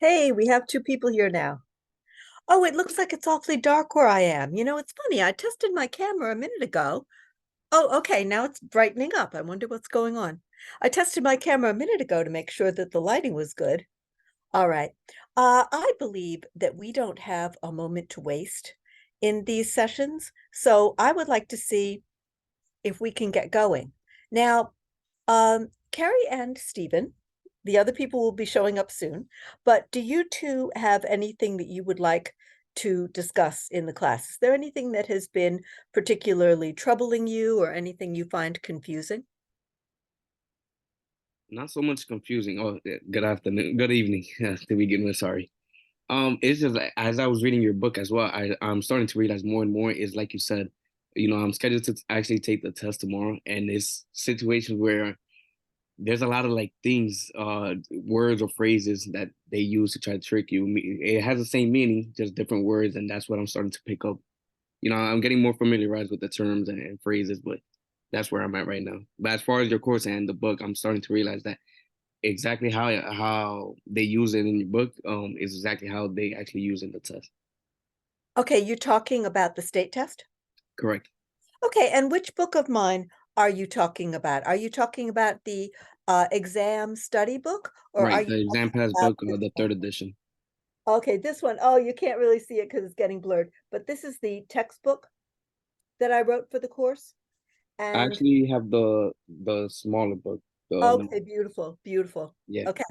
Hey, we have two people here now. Oh, it looks like it's awfully dark where I am. It's funny. I tested my camera a minute ago. Oh, okay. Now it's brightening up. I wonder what's going on. I tested my camera a minute ago to make sure that the lighting was good. All right. I believe that we don't have a moment to waste in these sessions. So I would like to see if we can get going. Now, Carrie and Stephen, the other people will be showing up soon, but do you two have anything that you would like to discuss in the class? Is there anything that has been particularly troubling you or anything you find confusing? Not so much confusing. Oh, good afternoon, good evening to begin with. Sorry. It's just like, as I was reading your book as well, I'm starting to realize more and more is like you said, I'm scheduled to actually take the test tomorrow, and it's situations where there's a lot of like things, words or phrases that they use to try to trick you. It has the same meaning, just different words, and that's what I'm starting to pick up. I'm getting more familiarized with the terms and phrases, but that's where I'm at right now. But as far as your course and the book, I'm starting to realize that exactly how they use it in your book is exactly how they actually use it in the test. Okay, you're talking about the state test? Correct. Okay, and which book of mine are you talking about? Are you talking about the exam study book or are Right. you The exam talking pass about book, this the one? third edition. Okay, this one. Oh, you can't really see it because it's getting blurred, but this is the textbook that I wrote for the course. I And actually have the smaller book. okay, beautiful, beautiful. Yeah. Okay.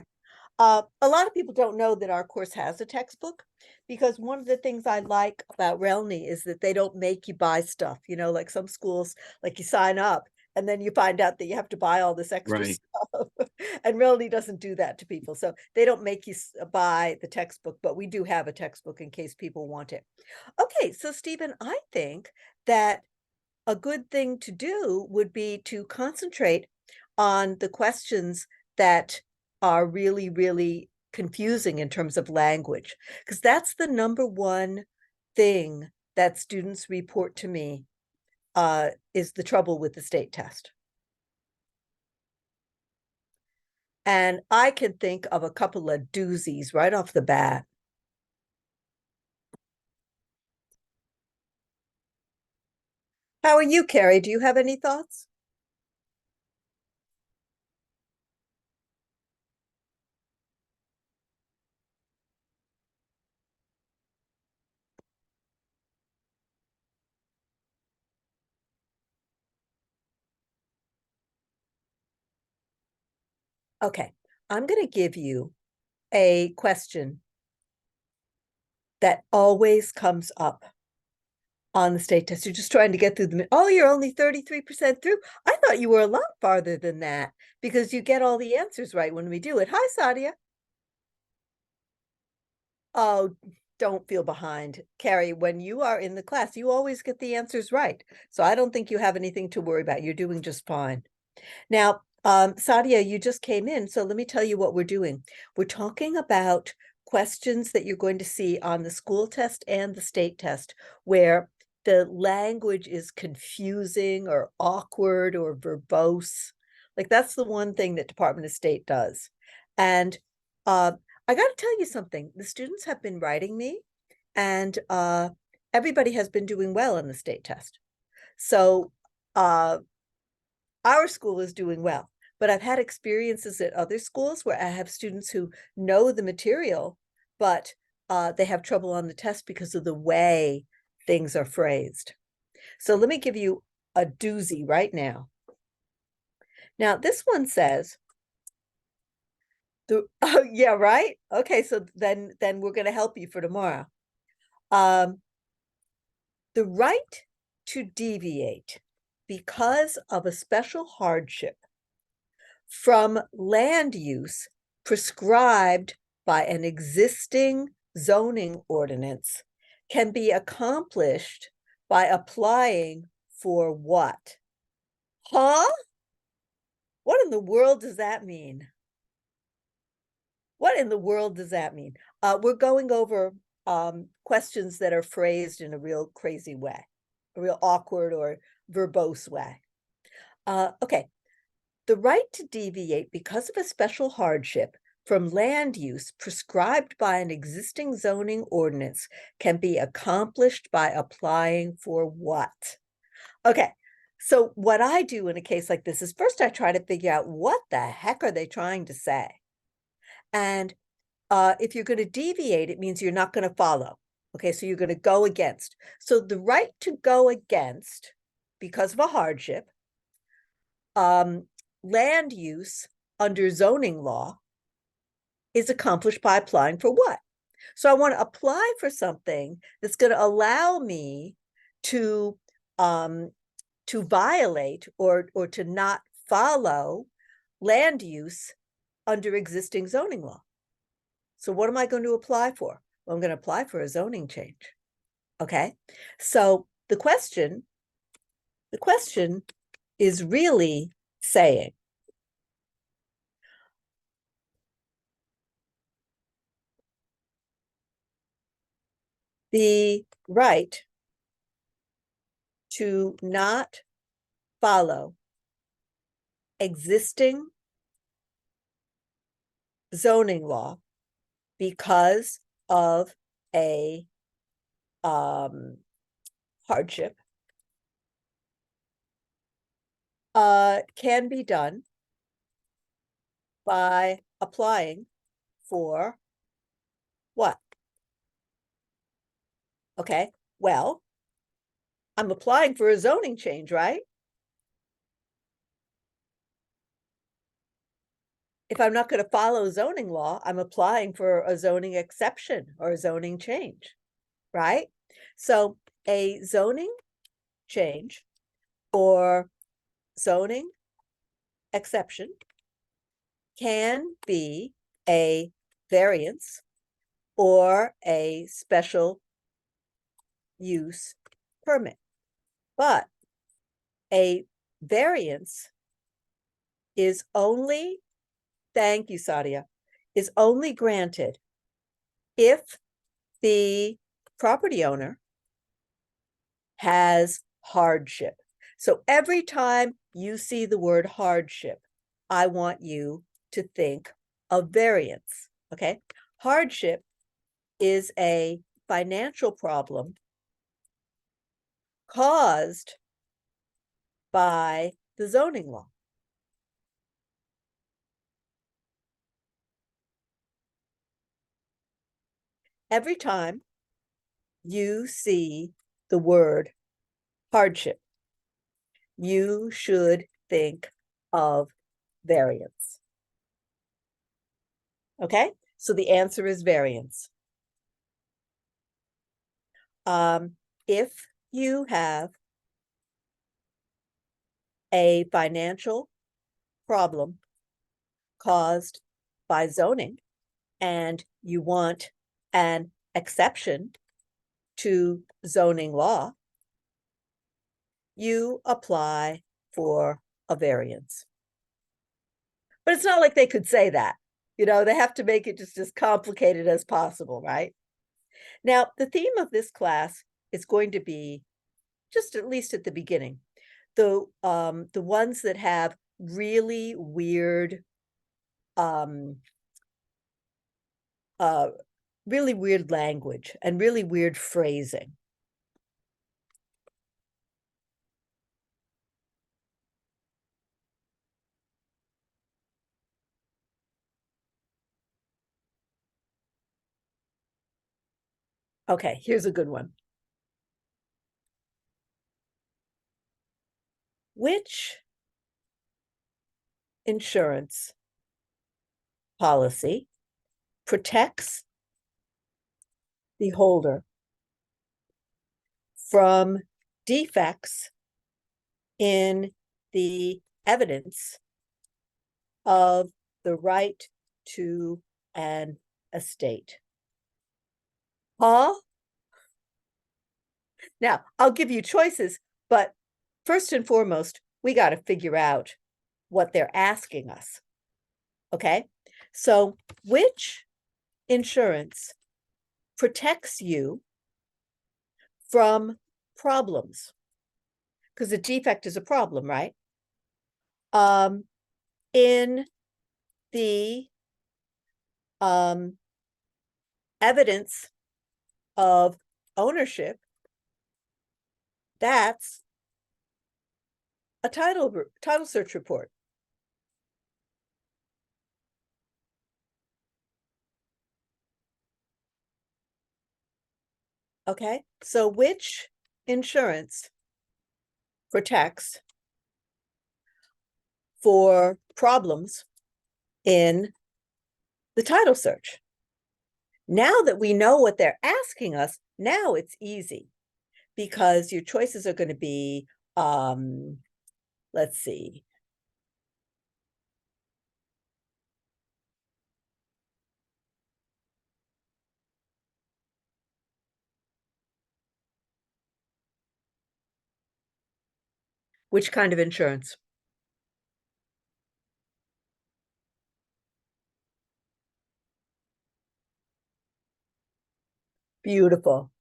A lot of people don't know that our course has a textbook because one of the things I like about RELNY is that they don't make you buy stuff, like some schools, like you sign up and then you find out that you have to buy all this extra Right. stuff. And RELNY doesn't do that to people. So they don't make you buy the textbook, but we do have a textbook in case people want it. Okay, so Stephen, I think that a good thing to do would be to concentrate on the questions that are really, really confusing in terms of language, because that's the number one thing that students report to me is the trouble with the state test. And I can think of a couple of doozies right off the bat. How are you, Carrie? Do you have any thoughts? Okay, I'm going to give you a question that always comes up on the state test. You're just trying to get through the, oh, you're only 33% through. I thought you were a lot farther than that because you get all the answers right when we do it. Hi, Sadia. Oh, don't feel behind. Carrie, when you are in the class, you always get the answers right. So I don't think you have anything to worry about. You're doing just fine. Now, Sadia, you just came in, so let me tell you what we're doing. We're talking about questions that you're going to see on the school test and the state test, where the language is confusing or awkward or verbose. Like that's the one thing that Department of State does. And I got to tell you something. The students have been writing me, and everybody has been doing well in the state test. So uh, our school is doing well, but I've had experiences at other schools where I have students who know the material, but they have trouble on the test because of the way things are phrased. So let me give you a doozy right now. Now, this one says, oh, yeah, right? Okay, so then we're going to help you for tomorrow. Um, the right to deviate because of a special hardship from land use prescribed by an existing zoning ordinance can be accomplished by applying for what? Huh? What in the world does that mean? What in the world does that mean? We're going over questions that are phrased in a real crazy way, a real awkward or verbose way. Okay, the right to deviate because of a special hardship from land use prescribed by an existing zoning ordinance can be accomplished by applying for what? Okay, so what I do in a case like this is first I try to figure out what the heck are they trying to say? And if you're going to deviate, it means you're not going to follow. Okay, so you're going to go against. So the right to go against, because of a hardship, land use under zoning law is accomplished by applying for what? So I want to apply for something that's going to allow me to violate or to not follow land use under existing zoning law. So what am I going to apply for? Well, I'm going to apply for a zoning change. Okay, so the question is really saying, the right to not follow existing zoning law because of a hardship can be done by applying for what? Okay, well, I'm applying for a zoning change, right? If I'm not going to follow zoning law, I'm applying for a zoning exception or a zoning change, right? So a zoning change or zoning exception can be a variance or a special use permit. But a variance is only, thank you, Sadia, is only granted if the property owner has hardship. So every time you see the word hardship, I want you to think of variance, okay? Hardship is a financial problem caused by the zoning law. Every time you see the word hardship, you should think of variance. Okay, so the answer is variance. If you have a financial problem caused by zoning and you want an exception to zoning law, you apply for a variance. But it's not like they could say that. You know, they have to make it just as complicated as possible, right? Now, the theme of this class is going to be, just at least at the beginning, the ones that have really weird really weird language and really weird phrasing. Okay, here's a good one. Which insurance policy protects the holder from defects in the evidence of the right to an estate? Huh? Now, I'll give you choices, but first and foremost, we got to figure out what they're asking us. Okay, so which insurance protects you from problems? Because a defect is a problem, right? In the evidence of ownership, that's a title search report. Okay, so which insurance protects for problems in the title search? Now that we know what they're asking us, now it's easy because your choices are going to be, let's see. Which kind of insurance? Beautiful.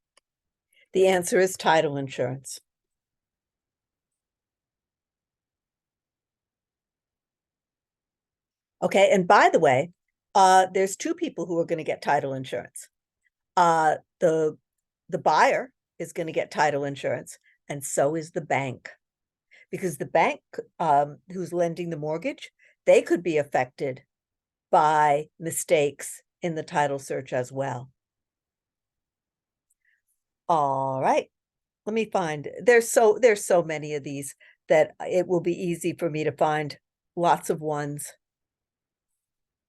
The answer is title insurance. Okay, and by the way, there's two people who are going to get title insurance. The buyer is going to get title insurance, and so is the bank, because the bank who's lending the mortgage, they could be affected by mistakes in the title search as well. All right, let me find. There's so many of these that it will be easy for me to find lots of ones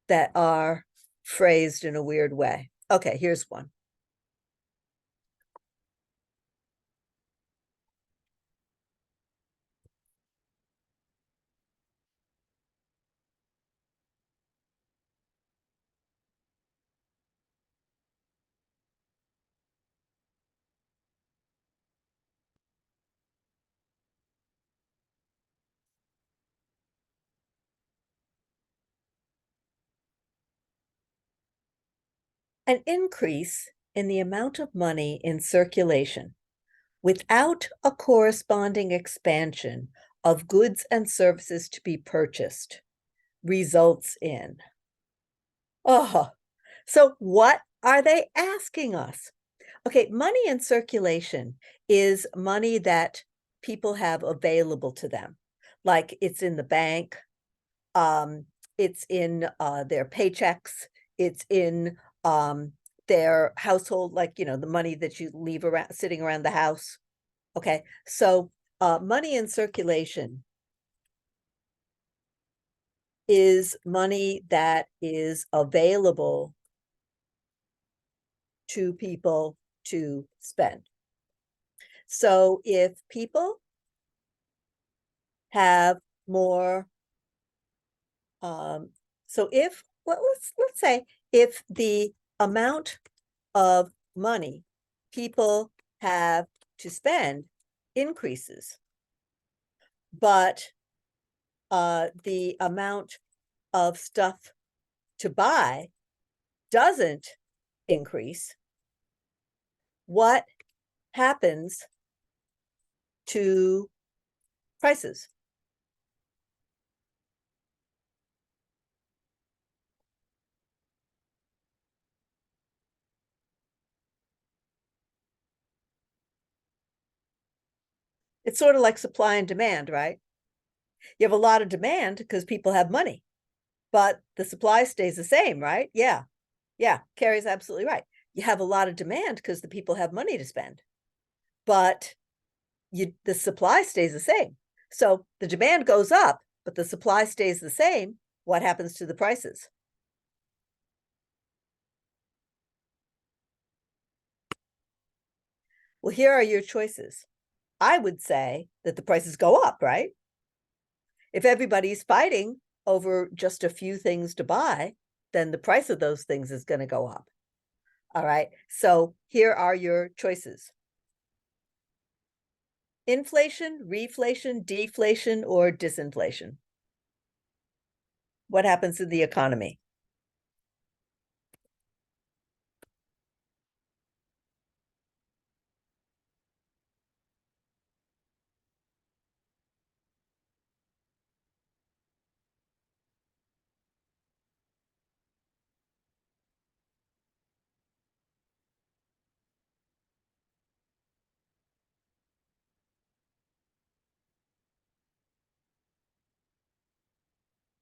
that are phrased in a weird way. Okay, here's one. An increase in the amount of money in circulation without a corresponding expansion of goods and services to be purchased results in. Oh, so what are they asking us? Okay, money in circulation is money that people have available to them. Like it's in the bank, um, it's in their paychecks, it's in their household, like, the money that you leave around sitting around the house. Okay, so money in circulation is money that is available to people to spend. So if people have more, so if, well, let's say if the amount of money people have to spend increases, but the amount of stuff to buy doesn't increase, what happens to prices? It's sort of like supply and demand, right? You have a lot of demand because people have money, but the supply stays the same, right? Yeah. Yeah. Carrie's absolutely right. You have a lot of demand because the people have money to spend, but the supply stays the same. So the demand goes up, but the supply stays the same. What happens to the prices? Well, here are your choices. I would say that the prices go up, right? If everybody's fighting over just a few things to buy, then the price of those things is going to go up. All right. So here are your choices. Inflation, reflation, deflation, or disinflation? What happens to the economy?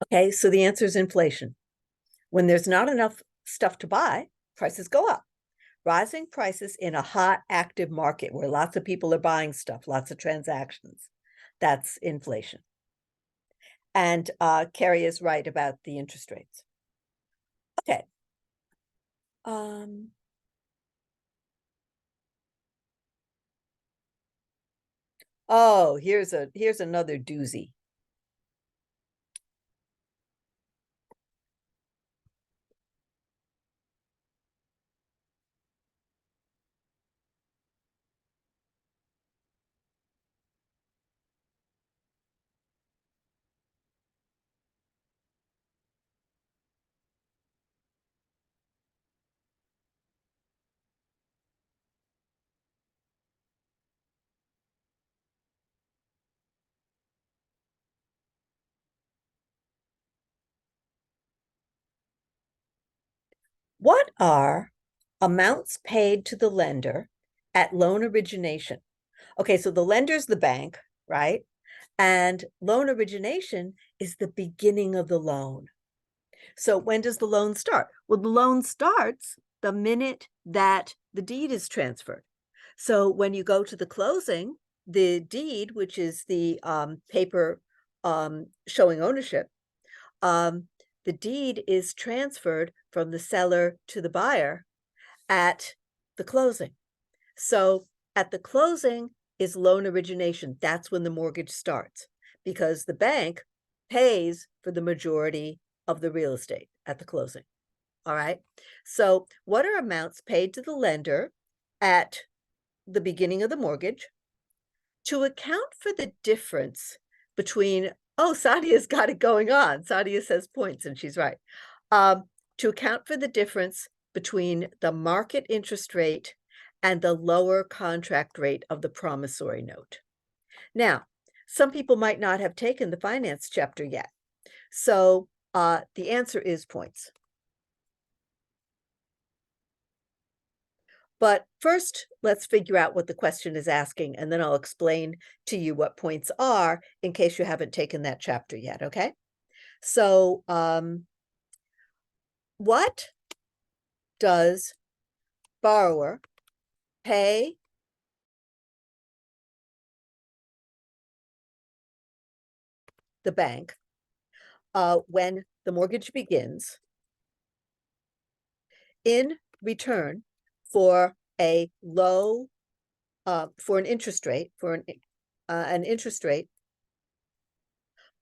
Okay, so the answer is inflation. When there's not enough stuff to buy, prices go up. Rising prices in a hot, active market where lots of people are buying stuff, lots of transactions. That's inflation. And Carrie is right about the interest rates. Okay. Oh, here's another doozy. What are amounts paid to the lender at loan origination? Okay, so the lender's the bank, right? And loan origination is the beginning of the loan. So when does the loan start? Well, the loan starts the minute that the deed is transferred. So when you go to the closing, the deed, which is the paper showing ownership, the deed is transferred from the seller to the buyer at the closing. So at the closing is loan origination. That's when the mortgage starts because the bank pays for the majority of the real estate at the closing. All right. So what are amounts paid to the lender at the beginning of the mortgage to account for the difference between, oh, Sadia's got it going on. Sadia says points and she's right. To account for the difference between the market interest rate and the lower contract rate of the promissory note. Now, some people might not have taken the finance chapter yet. So the answer is points. But first, let's figure out what the question is asking, and then I'll explain to you what points are in case you haven't taken that chapter yet, okay? So what does borrower pay the bank when the mortgage begins in return for a low for an interest rate an interest rate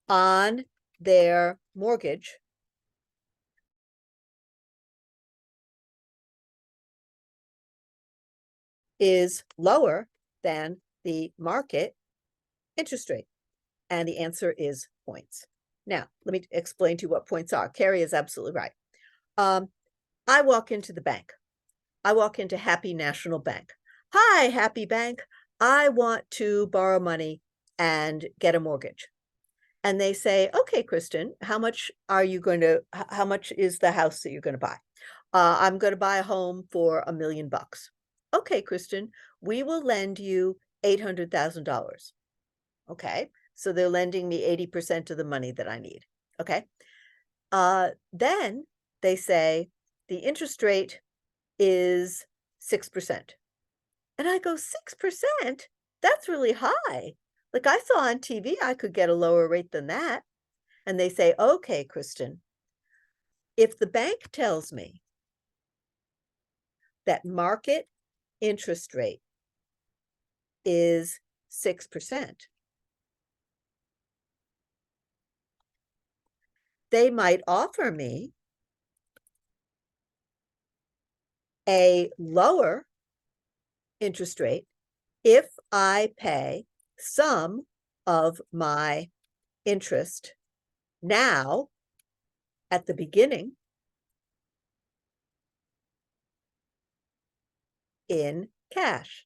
on their mortgage is lower than the market interest rate? And the answer is points. Now, let me explain to you what points are. Carrie is absolutely right. I walk into the bank. I walk into Happy National Bank. Hi, Happy Bank. I want to borrow money and get a mortgage. And they say, okay, Kristen, how much is the house that you're going to buy? I'm going to buy a home for $1 million. Okay, Kristen, we will lend you $800,000. Okay, so they're lending me 80% of the money that I need. Okay, then they say the interest rate is 6%. And I go, 6%? That's really high. Like I saw on TV, I could get a lower rate than that. And they say, okay, Kristen, if the bank tells me that market interest rate is 6%, they might offer me a lower interest rate if I pay some of my interest now at the beginning in cash.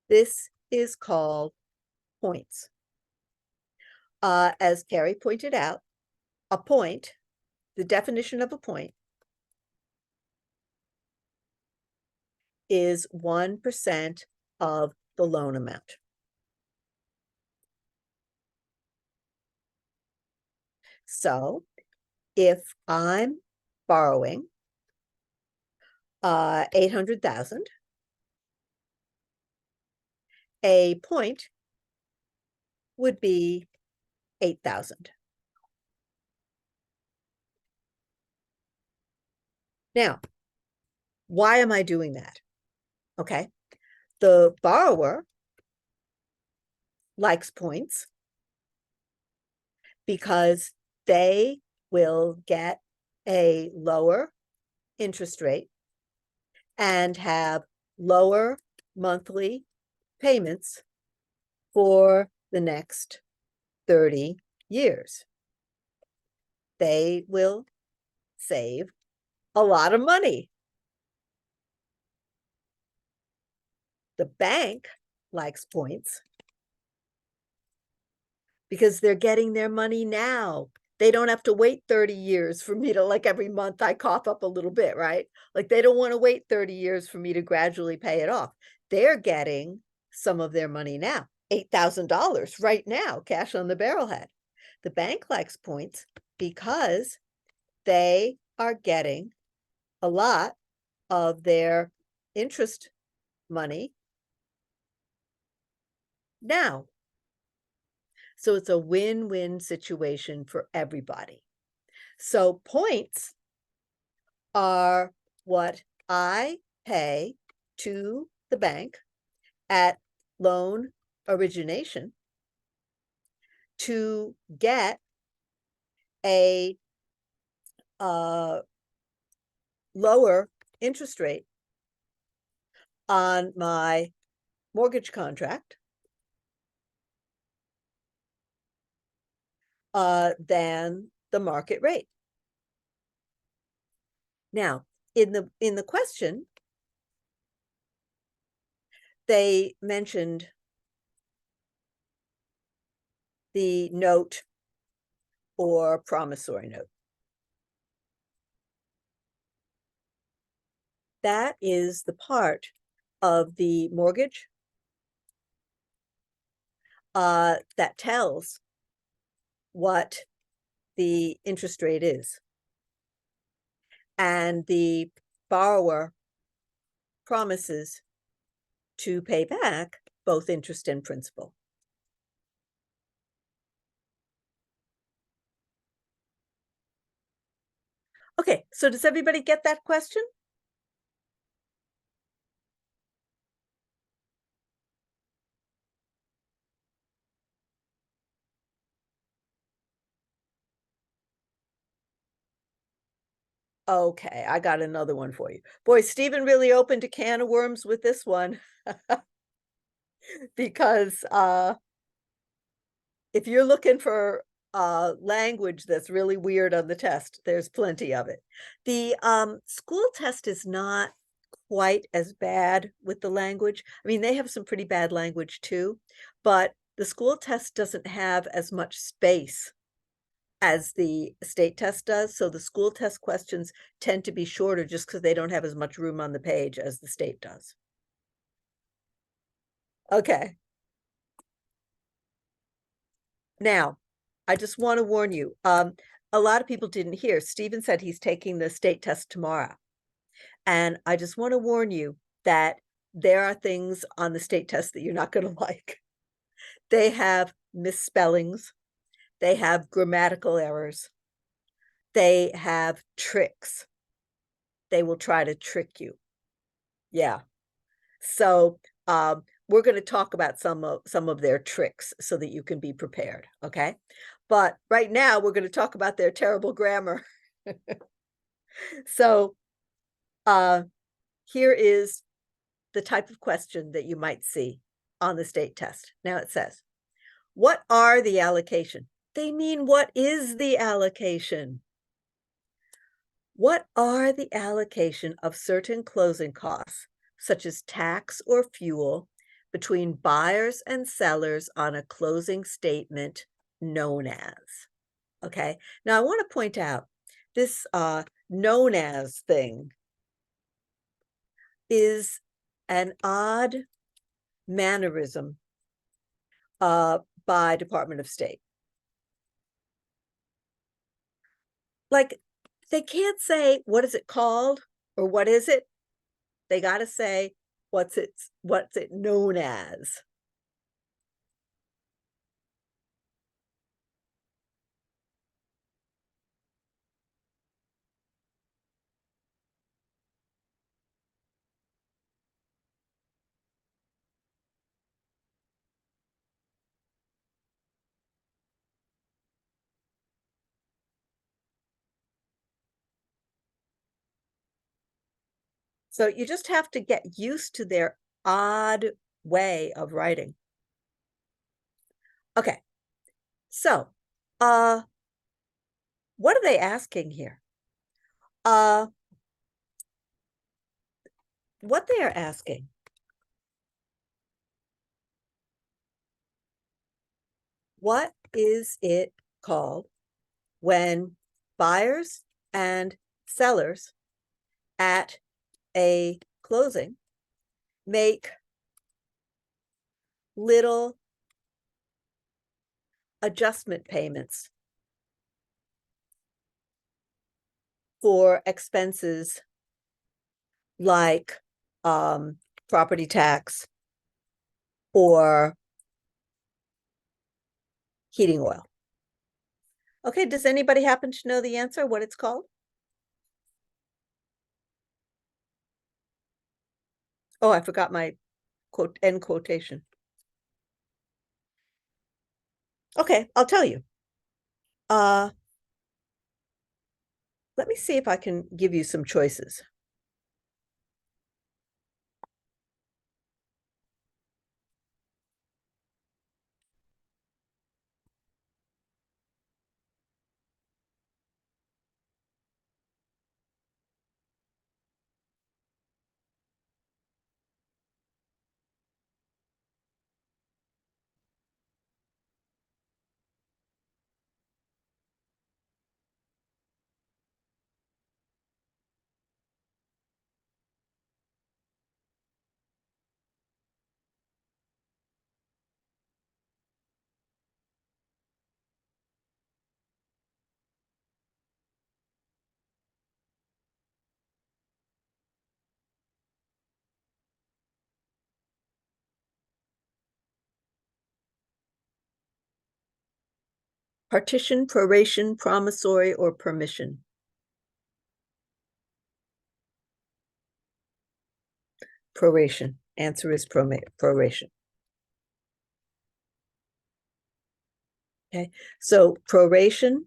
This is called points. As Carrie pointed out, a point, the definition of a point, is 1% of the loan amount. So if I'm borrowing 800,000, a point would be 8,000. Now, why am I doing that? Okay. The borrower likes points because they will get a lower interest rate and have lower monthly payments for the next 30 years. They will save a lot of money. The bank likes points because they're getting their money now. They don't have to wait 30 years for me to, like, every month I cough up a little bit, right? Like, they don't want to wait 30 years for me to gradually pay it off. They're getting some of their money now, $8,000 right now, cash on the barrelhead. The bank likes points because they are getting a lot of their interest money now. So it's a win-win situation for everybody. So points are what I pay to the bank at loan origination to get a lower interest rate on my mortgage contract than the market rate. Now, in the question, they mentioned the note or promissory note. That is the part of the mortgage that tells what the interest rate is. And the borrower promises to pay back both interest and principal. Okay, so does everybody get that question? Okay, I got another one for you. Boy, Stephen really opened a can of worms with this one because if you're looking for language that's really weird on the test, there's plenty of it. The school test is not quite as bad with the language. I mean, they have some pretty bad language too, but the school test doesn't have as much space as the state test does. So the school test questions tend to be shorter just because they don't have as much room on the page as the state does. Okay. Now, I just want to warn you, a lot of people didn't hear. Stephen said he's taking the state test tomorrow. And I just want to warn you that there are things on the state test that you're not going to like. They have misspellings. They have grammatical errors. They have tricks. They will try to trick you. Yeah. So we're going to talk about some of their tricks so that you can be prepared. Okay. But right now we're going to talk about their terrible grammar. So here is the type of question that you might see on the state test. Now it says, what are the allocation? They mean, what is the allocation? What are the allocation of certain closing costs, such as tax or fuel, between buyers and sellers on a closing statement known as? Okay, now I want to point out this known as thing is an odd mannerism by Department of State. Like, they can't say, what is it called? Or what is it? They got to say, what's it known as? So you just have to get used to their odd way of writing. Okay. So, what are they asking here? What they are asking, what is it called when buyers and sellers at a closing make little adjustment payments for expenses like property tax or heating oil? Okay, does anybody happen to know the answer, what it's called? Oh, I forgot my end quotation. Okay, I'll tell you. Let me see if I can give you some choices. Partition, proration, promissory, or permission? Proration. Answer is proration. Okay, so proration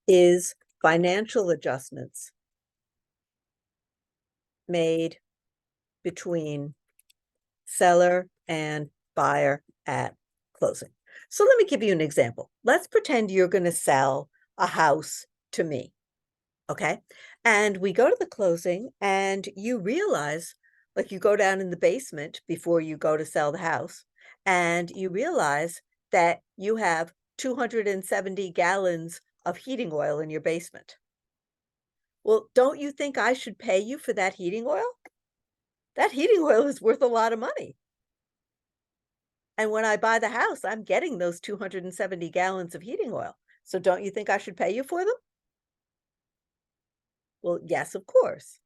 is financial adjustments made between seller and buyer at closing. So let me give you an example. Let's pretend you're going to sell a house to me. Okay. And we go to the closing and you realize, like, you go down in the basement before you go to sell the house, and you realize that you have 270 gallons of heating oil in your basement. Well, don't you think I should pay you for that heating oil? That heating oil is worth a lot of money. And when I buy the house, I'm getting those 270 gallons of heating oil. So don't you think I should pay you for them? Well, yes, of course.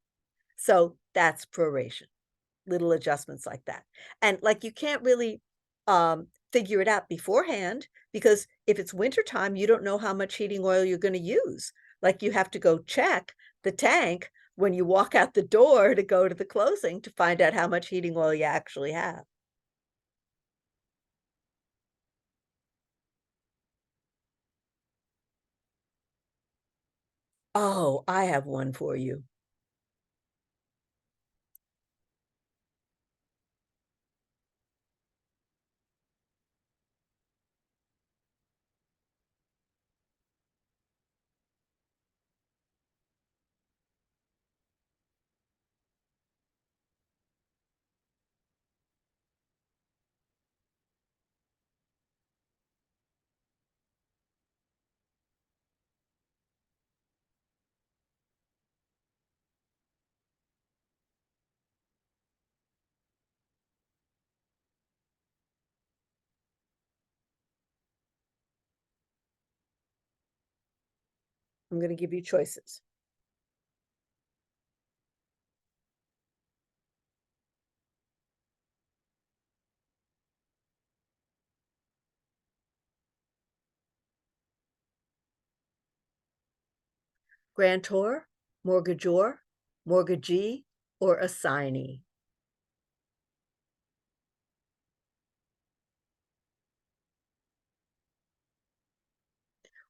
So that's proration, little adjustments like that. And like, you can't really figure it out beforehand, because if it's wintertime, you don't know how much heating oil you're going to use. Like, you have to go check the tank when you walk out the door to go to the closing to find out how much heating oil you actually have. Oh, I have one for you. I'm going to give you choices. Grantor, mortgagor, mortgagee, or assignee.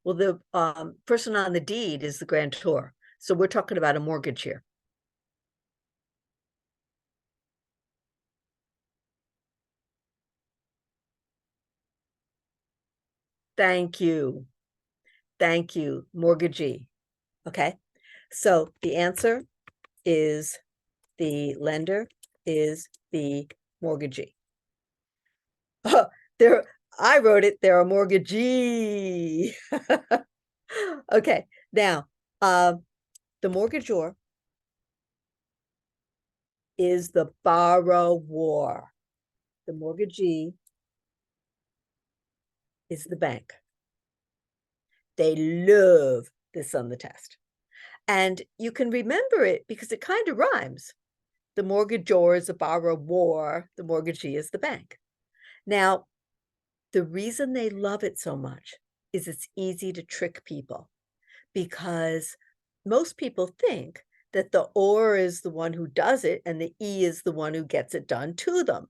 Well, the person on the deed is the grantor. So we're talking about a mortgage here. Thank you. Thank you, mortgagee. Okay. So the answer is the lender is the mortgagee. There, I wrote it, they're a mortgagee. Okay, now, the mortgagor is the borrower. The mortgagee is the bank. They love this on the test. And you can remember it because it kind of rhymes. The mortgagor is the borrower, the mortgagee is the bank. Now, the reason they love it so much is it's easy to trick people because most people think that the or is the one who does it and the e is the one who gets it done to them.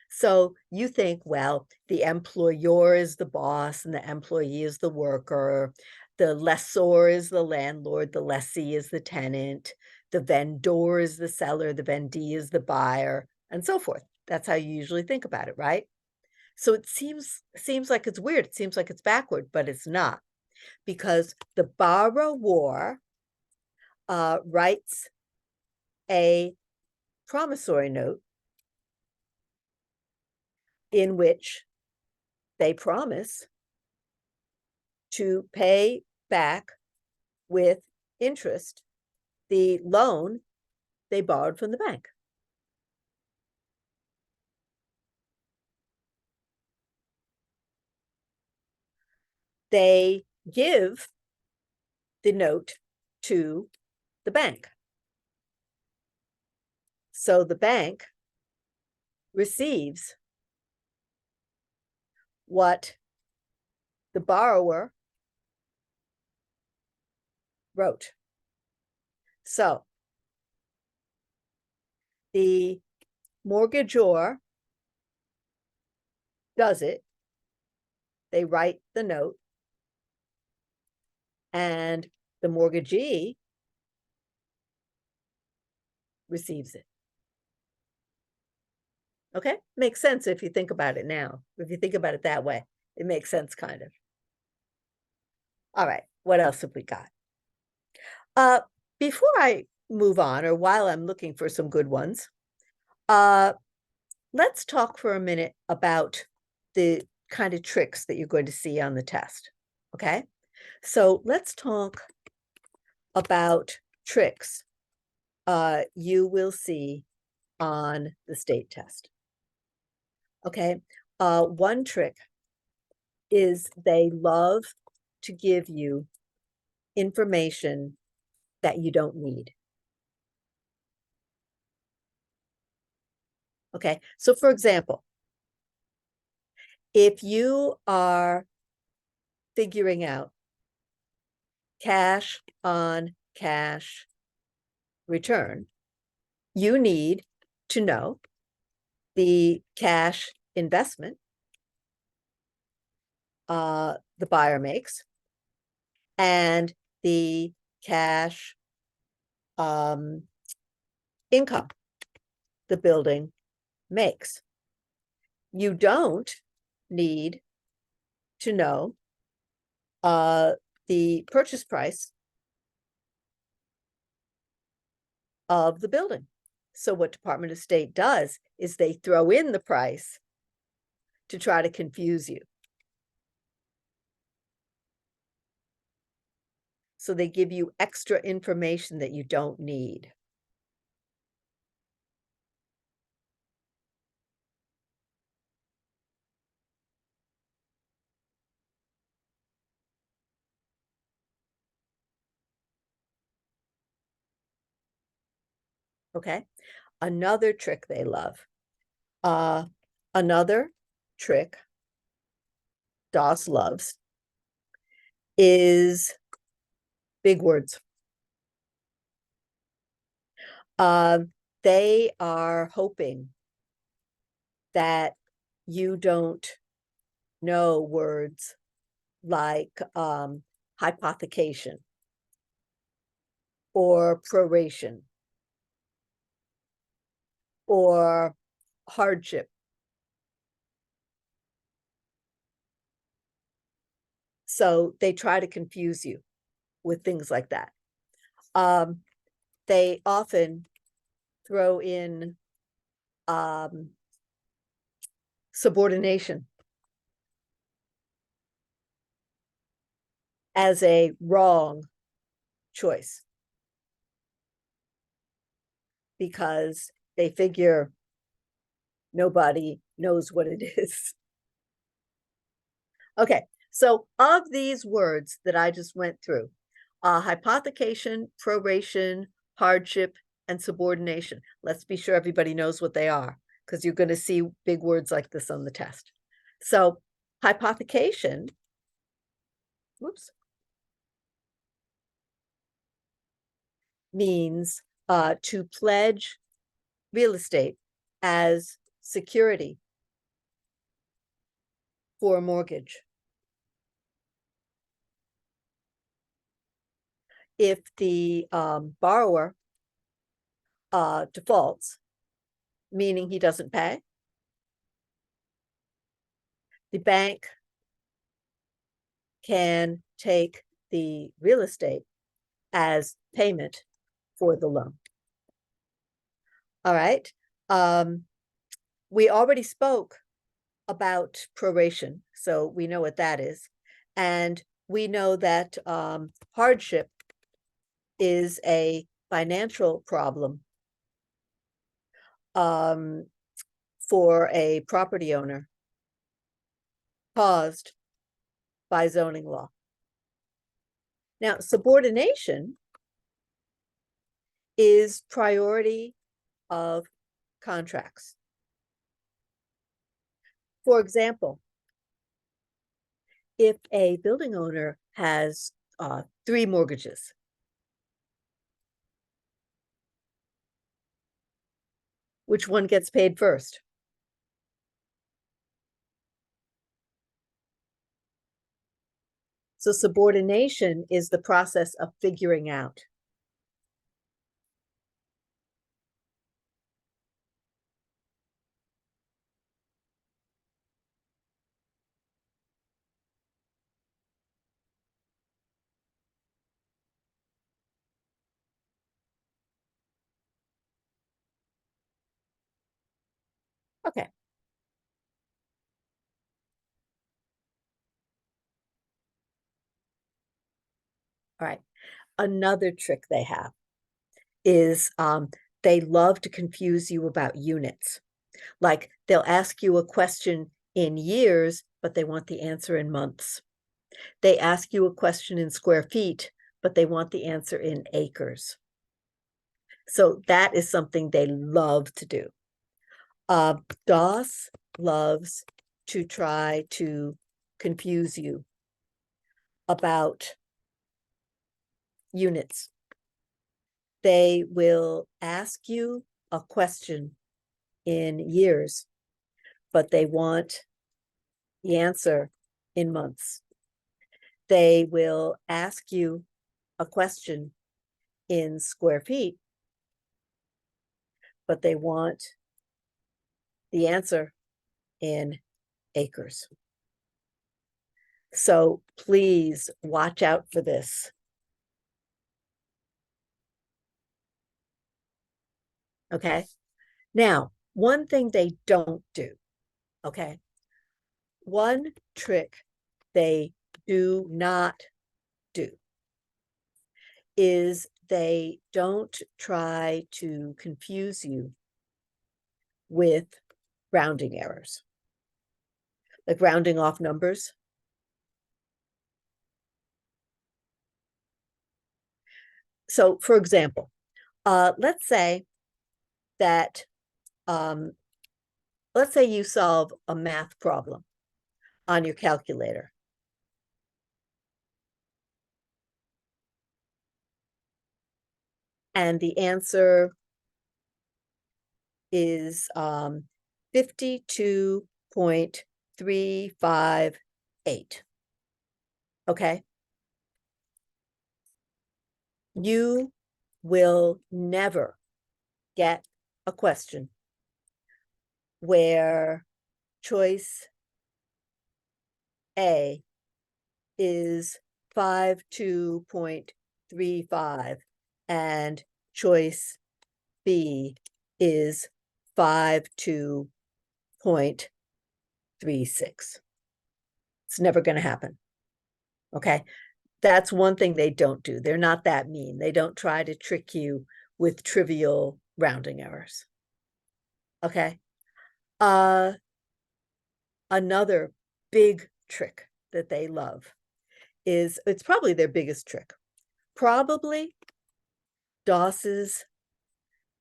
So you think, well, the employer is the boss and the employee is the worker. The lessor is the landlord. The lessee is the tenant. The vendor is the seller. The vendee is the buyer, and so forth. That's how you usually think about it, right? So it seems like it's weird. It seems like it's backward, but it's not, because the borrower writes a promissory note in which they promise to pay back with interest the loan they borrowed from the bank. They give the note to the bank. So the bank receives what the borrower wrote. So the mortgagor does it. They write the note, and the mortgagee receives it. Okay, makes sense if you think about it now. If you think about it that way, it makes sense, kind of. All right, what else have we got? Before I move on, or while I'm looking for some good ones, let's talk for a minute about the kind of tricks that you're going to see on the test. Okay, so let's talk about tricks you will see on the state test. Okay, one trick is they love to give you information that you don't need. Okay, so for example, if you are figuring out cash on cash return, you need to know the cash investment the buyer makes and the cash income the building makes. You don't need to know the purchase price of the building. So what Department of State does is they throw in the price to try to confuse you. So they give you extra information that you don't need. Okay. Another trick they love. Another trick DOS loves is big words. They are hoping that you don't know words like hypothecation or proration or hardship. So they try to confuse you with things like that. They often throw in subordination as a wrong choice because they figure nobody knows what it is. Okay, so of these words that I just went through, hypothecation, proration, hardship, and subordination. Let's be sure everybody knows what they are, because you're going to see big words like this on the test. So hypothecation, whoops, means to pledge real estate as security for a mortgage. If the borrower defaults, meaning he doesn't pay, the bank can take the real estate as payment for the loan. All right. We already spoke about proration, so we know what that is. And we know that hardship is a financial problem for a property owner caused by zoning law. Now, subordination is priority of contracts. For example, if a building owner has 3 mortgages, which one gets paid first? So subordination is the process of figuring out. Okay. All right. Another trick they have is they love to confuse you about units. Like they'll ask you a question in years, but they want the answer in months. They ask you a question in square feet, but they want the answer in acres. So that is something they love to do. DOS loves to try to confuse you about units. They will ask you a question in years, but they want the answer in months. They will ask you a question in square feet, but they want the answer in acres. So please watch out for this. Okay. Now, one thing they don't do, okay? One trick they do not do is they don't try to confuse you with rounding errors, like rounding off numbers. So, for example, let's say that, let's say you solve a math problem on your calculator. And the answer is 52.358. Okay. You will never get a question where choice A is 52.35 and choice B is 52.36. It's never going to happen. Okay. That's one thing they don't do. They're not that mean. They don't try to trick you with trivial rounding errors. Okay. Another big trick that they love is, it's probably their biggest trick. Probably DOS's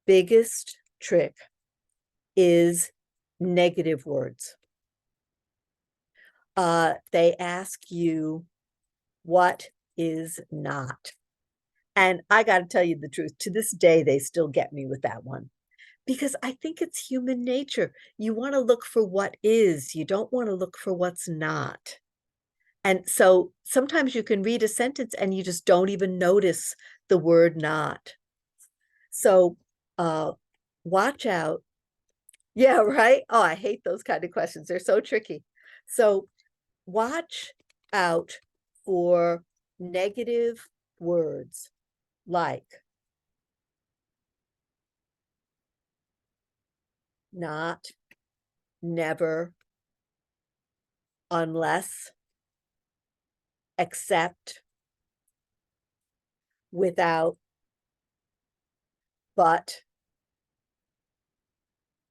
biggest trick is negative words. They ask you, what is not? And I got to tell you the truth, to this day, they still get me with that one, because I think it's human nature. You want to look for what is, you don't want to look for what's not. And so sometimes you can read a sentence and you just don't even notice the word not. So watch out. Yeah, right? Oh, I hate those kind of questions. They're so tricky. So watch out for negative words like not, never, unless, except, without, but.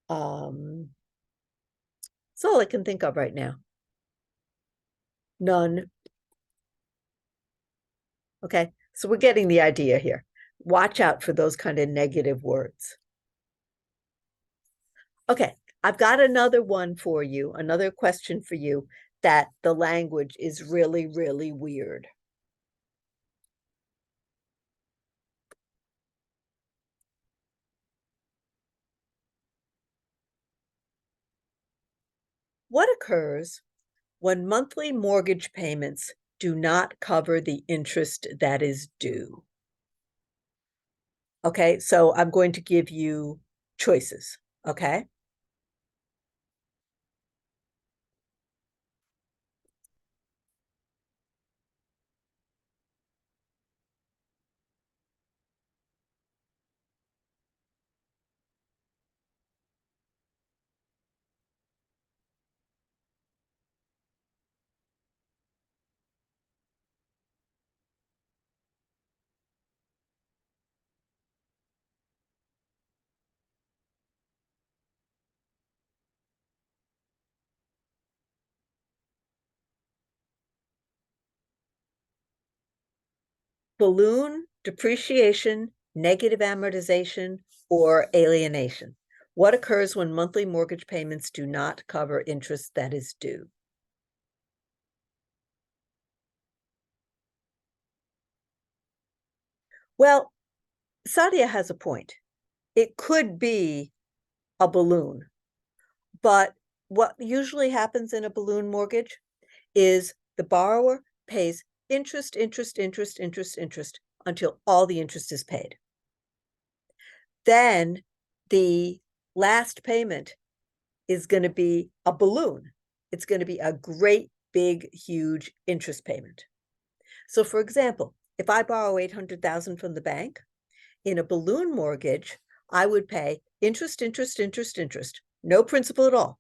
That's all I can think of right now. None. Okay, so we're getting the idea here. Watch out for those kind of negative words. Okay, I've got another one for you, another question for you, that the language is really, really weird. What occurs when monthly mortgage payments do not cover the interest that is due? Okay, so I'm going to give you choices, okay? Balloon, depreciation, negative amortization, or alienation. What occurs when monthly mortgage payments do not cover interest that is due? Well, Sadia has a point. It could be a balloon, but what usually happens in a balloon mortgage is the borrower pays interest, interest, interest, interest, interest until all the interest is paid. Then the last payment is going to be a balloon. It's going to be a great, big, huge interest payment. So for example, if I borrow 800,000 from the bank, in a balloon mortgage, I would pay interest, interest, interest, interest, no principal at all.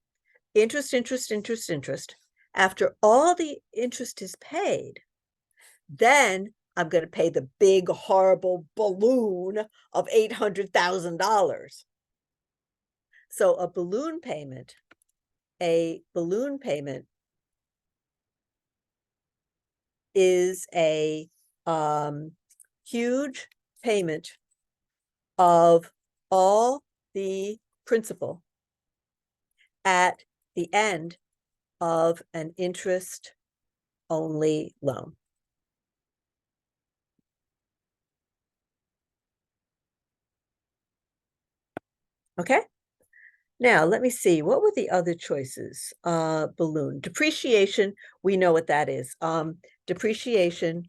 Interest, interest, interest, interest. After all the interest is paid, then I'm going to pay the big, horrible balloon of $800,000. So a balloon payment is a huge payment of all the principal at the end of an interest-only loan? Okay. Now, let me see. What were the other choices? Balloon. Depreciation, we know what that is. Depreciation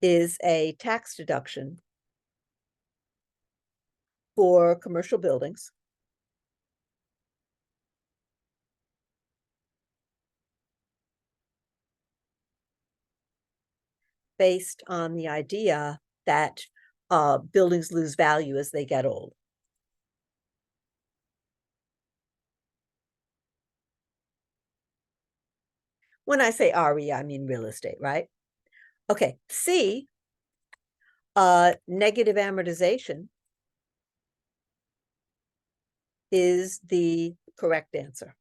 is a tax deduction for commercial buildings. Based on the idea that buildings lose value as they get old. When I say RE, I mean real estate, right? Okay, C, negative amortization is the correct answer.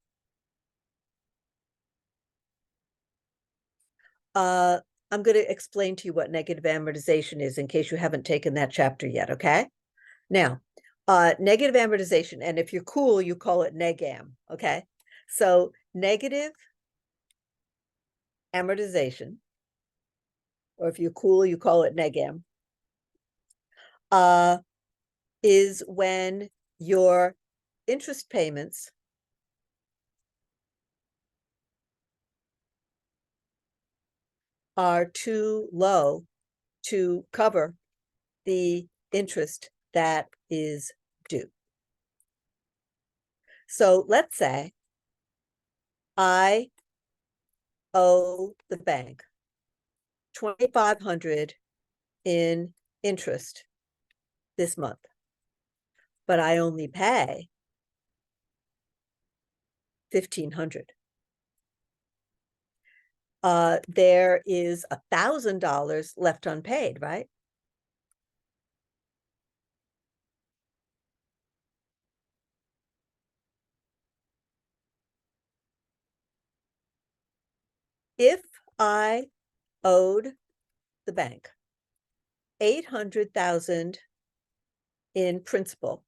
I'm going to explain to you what negative amortization is in case you haven't taken that chapter yet, okay? Now, negative amortization, and if you're cool, you call it negam, okay? So negative amortization, or if you're cool, you call it negam, is when your interest payments are too low to cover the interest that is due. So let's say I owe the bank $2,500 in interest this month, but I only pay $1,500. There is $1,000 left unpaid, right? If I owed the bank $800,000 in principal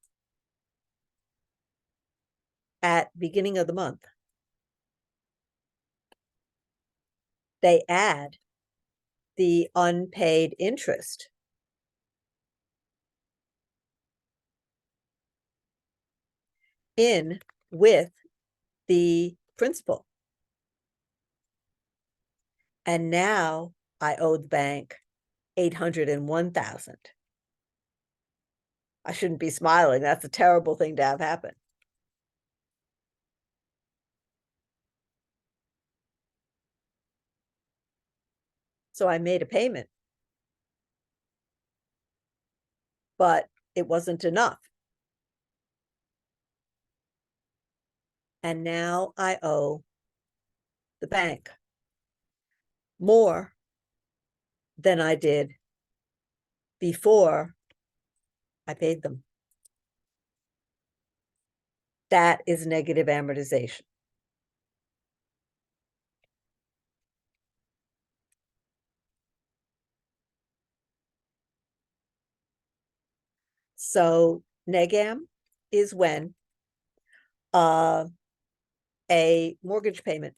at beginning of the month, they add the unpaid interest in with the principal. And now I owe the bank $801,000. I shouldn't be smiling. That's a terrible thing to have happen. So I made a payment, but it wasn't enough. And now I owe the bank more than I did before I paid them. That is negative amortization. So negam is when a mortgage payment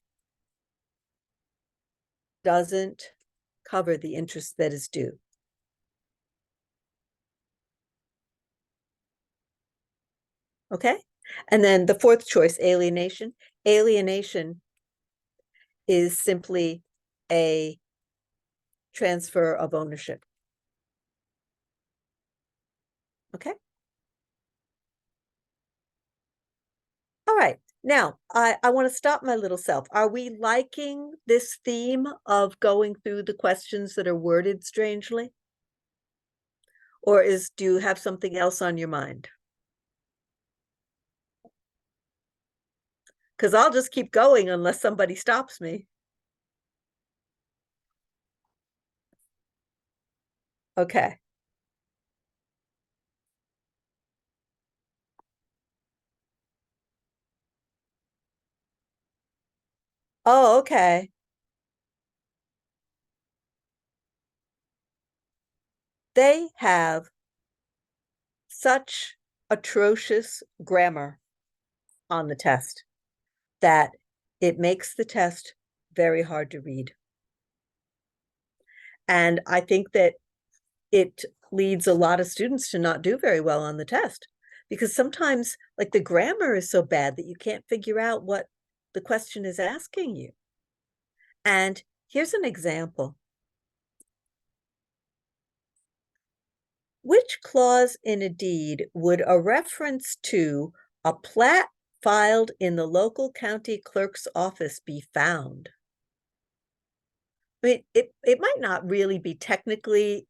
doesn't cover the interest that is due. Okay? And then the fourth choice, alienation. Alienation is simply a transfer of ownership. Okay? All right. Now, I want to stop my little self. Are we liking this theme of going through the questions that are worded strangely? Or do you have something else on your mind? Because I'll just keep going unless somebody stops me. Okay. Oh, okay. They have such atrocious grammar on the test that it makes the test very hard to read. And I think that it leads a lot of students to not do very well on the test because sometimes like the grammar is so bad that you can't figure out what the question is asking you. And here's an example. Which clause in a deed would a reference to a plat filed in the local county clerk's office be found? I mean, it might not really be technically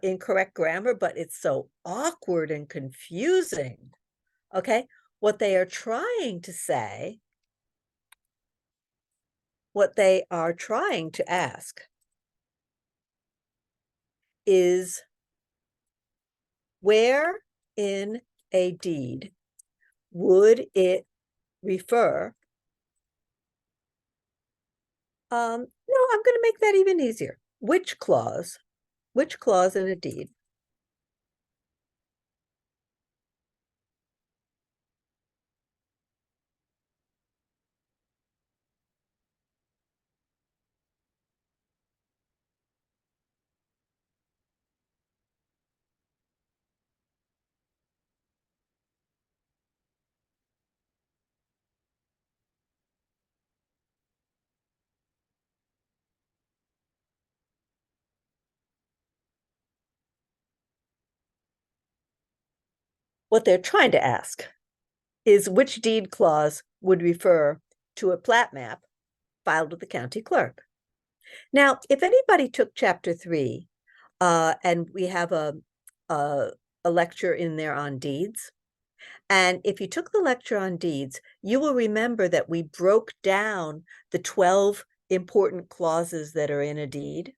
incorrect grammar, but it's so awkward and confusing. Okay, what they are trying to say, what they are trying to ask is where in a deed would it refer? No, I'm going to make that even easier. Which clause in a deed what they're trying to ask is which deed clause would refer to a plat map filed with the county clerk. Now, if anybody took chapter 3, and we have a lecture in there on deeds, and if you took the lecture on deeds, you will remember that we broke down the 12 important clauses that are in a deed.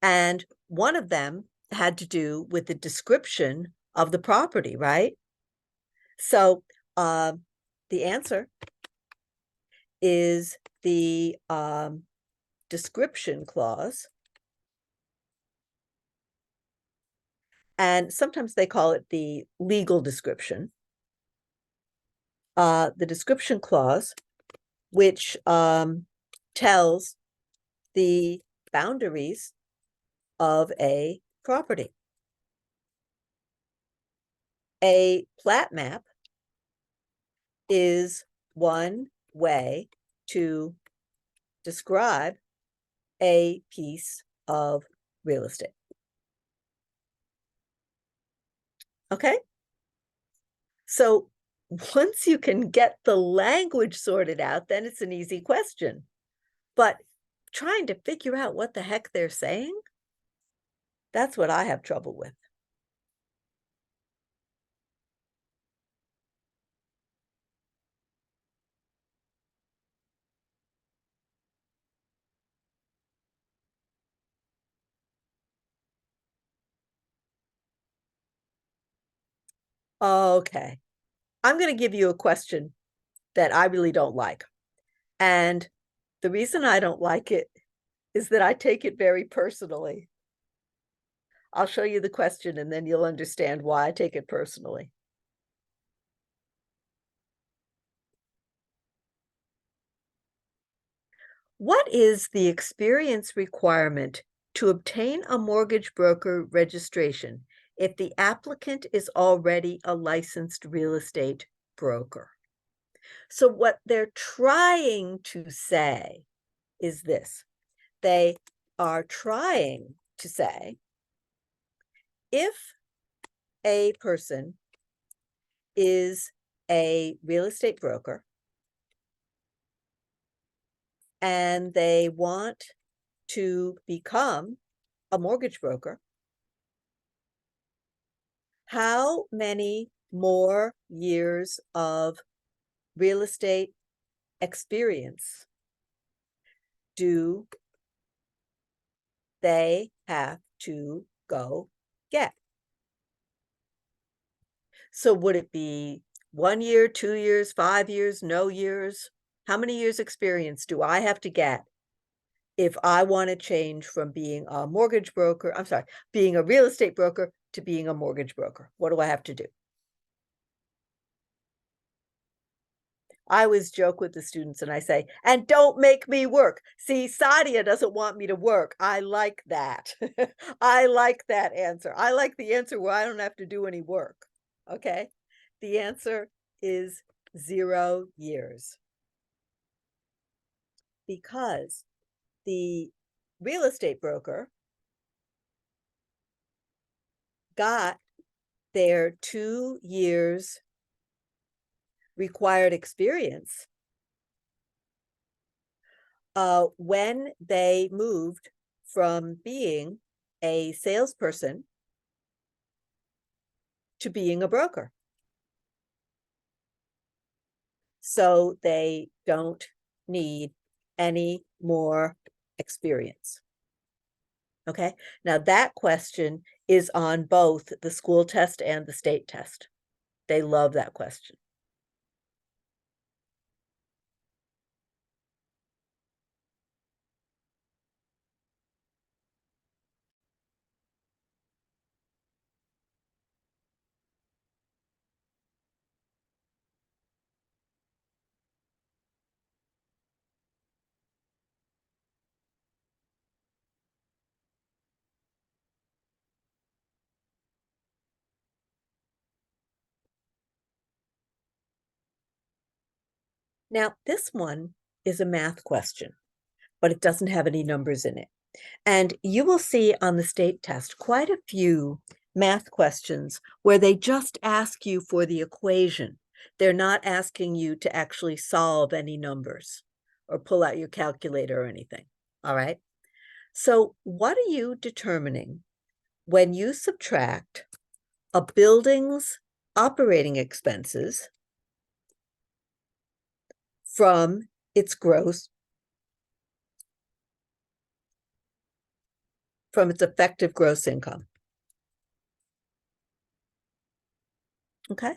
And one of them had to do with the description of the property, right? So the answer is the description clause. And sometimes they call it the legal description. The description clause, which tells the boundaries of a property. A plat map is one way to describe a piece of real estate. Okay? So once you can get the language sorted out, then it's an easy question. But trying to figure out what the heck they're saying, that's what I have trouble with. Okay, I'm going to give you a question that I really don't like. And the reason I don't like it is that I take it very personally. I'll show you the question and then you'll understand why I take it personally. What is the experience requirement to obtain a mortgage broker registration if the applicant is already a licensed real estate broker? So what they're trying to say is this. They are trying to say, if a person is a real estate broker and they want to become a mortgage broker, how many more years of real estate experience do they have to go get? So would it be 1 year, 2 years, 5 years, no years? How many years experience do I have to get if I want to change from being a mortgage broker, being a real estate broker to being a mortgage broker? What do I have to do? I always joke with the students and I say, and don't make me work. See, Sadia doesn't want me to work. I like that. I like that answer. I like the answer where I don't have to do any work. Okay. The answer is 0 years because the real estate broker got their 2 years required experience when they moved from being a salesperson to being a broker. So they don't need any more experience. Okay, now that question is on both the school test and the state test. They love that question. Now, this one is a math question, but it doesn't have any numbers in it. And you will see on the state test quite a few math questions where they just ask you for the equation. They're not asking you to actually solve any numbers or pull out your calculator or anything. All right. So what are you determining when you subtract a building's operating expenses from its from its effective gross income? Okay.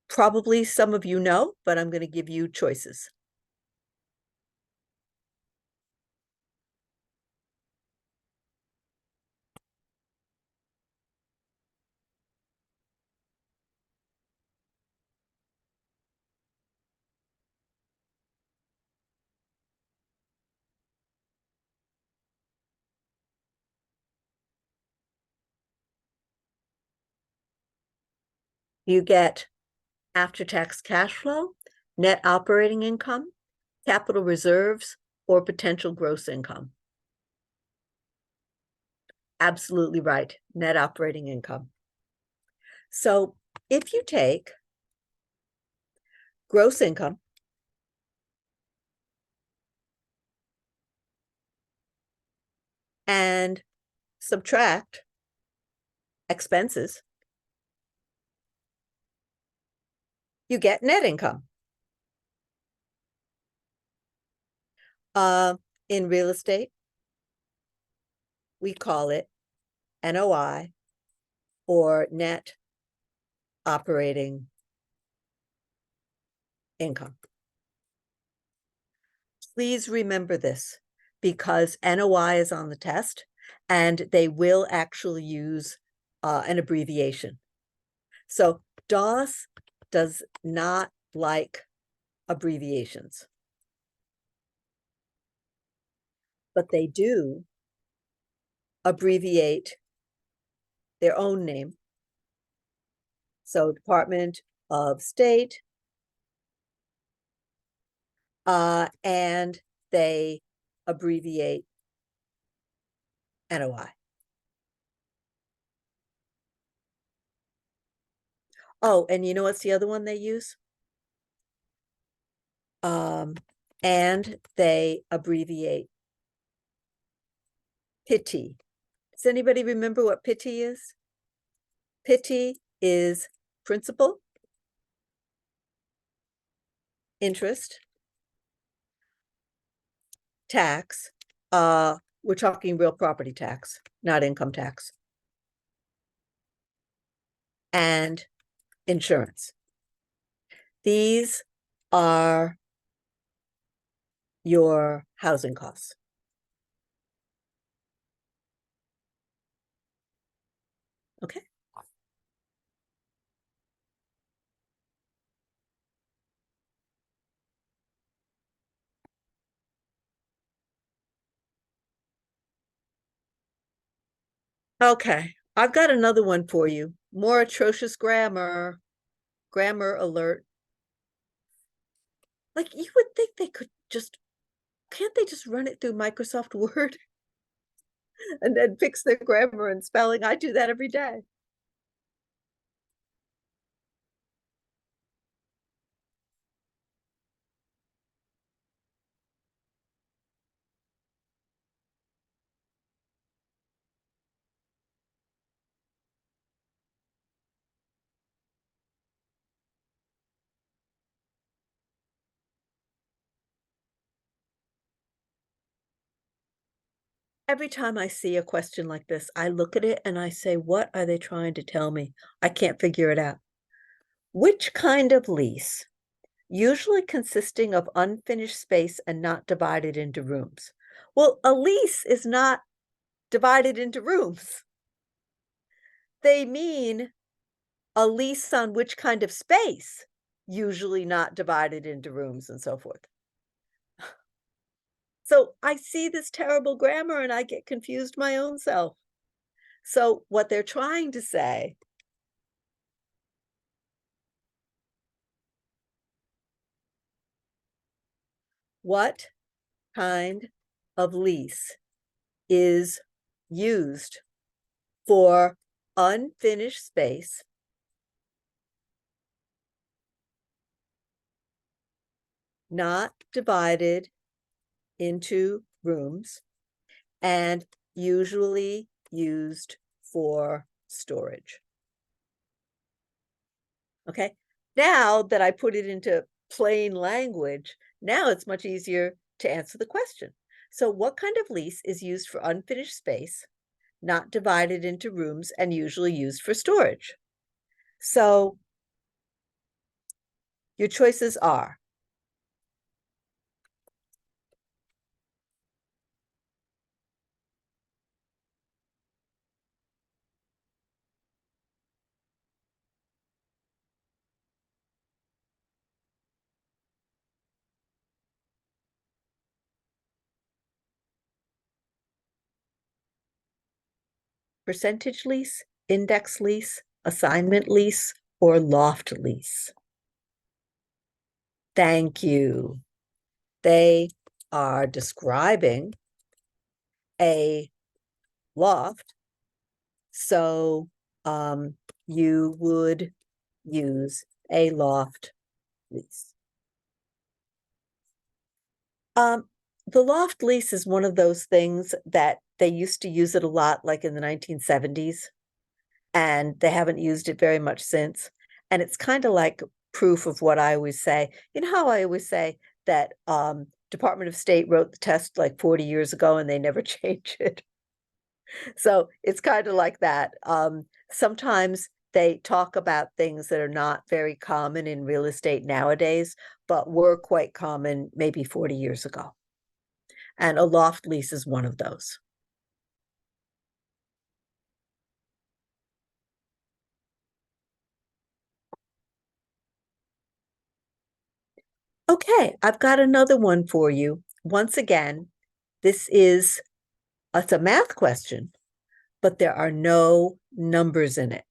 Probably some of you know, but I'm going to give you choices. You get after-tax cash flow, net operating income, capital reserves, or potential gross income. Absolutely right, net operating income. So if you take gross income and subtract expenses, you get net income. In real estate, we call it NOI or net operating income. Please remember this because NOI is on the test and they will actually use an abbreviation. So DOS does not like abbreviations, but they do abbreviate their own name. So Department of State, and they abbreviate NOI. Oh, and you know what's the other one they use? And they abbreviate PITI. Does anybody remember what PITI is? PITI is principal, interest, tax. We're talking real property tax, not income tax, and insurance. These are your housing costs. Okay. Okay, I've got another one for you. More atrocious grammar. Grammar alert. Like you would think they could just, can't they just run it through Microsoft Word and then fix their grammar and spelling? I do that every day. Every time I see a question like this, I look at it and I say, what are they trying to tell me? I can't figure it out. Which kind of lease, usually consisting of unfinished space and not divided into rooms? Well, a lease is not divided into rooms. They mean a lease on which kind of space, usually not divided into rooms and so forth. So I see this terrible grammar and I get confused my own self. So what they're trying to say, what kind of lease is used for unfinished space, not divided into rooms, and usually used for storage. Okay, now that I put it into plain language, now it's much easier to answer the question. So what kind of lease is used for unfinished space, not divided into rooms, and usually used for storage? So your choices are percentage lease, index lease, assignment lease, or loft lease. Thank you. They are describing a loft. So you would use a loft lease. The loft lease is one of those things that they used to use it a lot, like in the 1970s, and they haven't used it very much since. And it's kind of like proof of what I always say. You know how I always say that Department of State wrote the test like 40 years ago and they never change it. So it's kind of like that. Sometimes they talk about things that are not very common in real estate nowadays, but were quite common maybe 40 years ago. And a loft lease is one of those. Okay, I've got another one for you. Once again, it's a math question, but there are no numbers in it.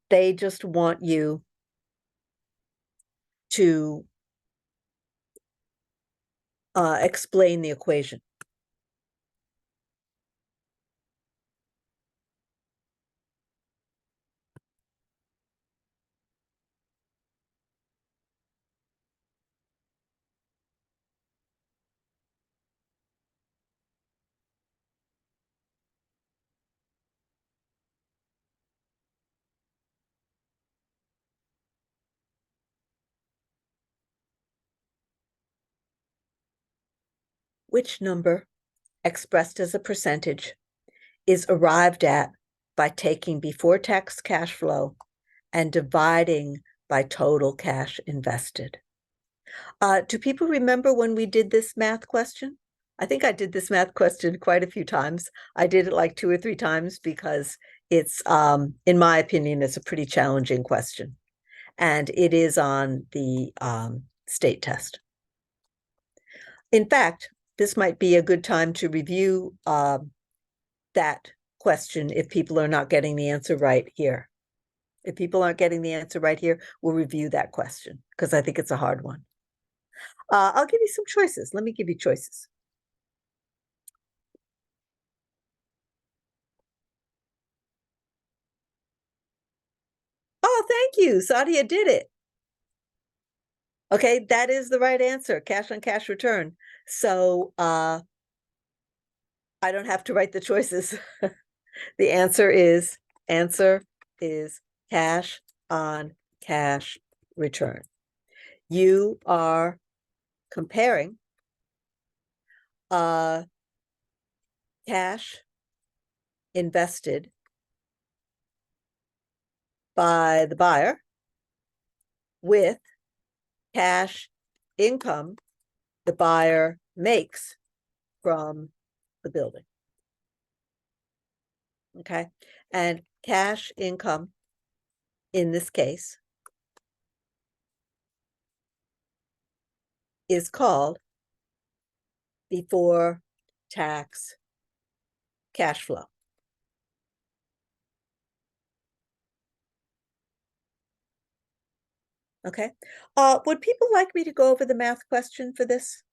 They just want you to explain the equation. Which number, expressed as a percentage, is arrived at by taking before tax cash flow and dividing by total cash invested? Do people remember when we did this math question? I think I did this math question quite a few times. I did it like 2 or 3 times because it's, in my opinion, it's a pretty challenging question. And it is on the state test. In fact, this might be a good time to review that question if people are not getting the answer right here. If people aren't getting the answer right here, we'll review that question because I think it's a hard one. I'll give you some choices. Let me give you choices. Oh, thank you. Sadia did it. Okay, that is the right answer, cash on cash return. So I don't have to write the choices. The answer is cash on cash return. You are comparing cash invested by the buyer with cash income the buyer makes from the building. Okay, and cash income in this case is called before tax cash flow. Okay, would people like me to go over the math question for this?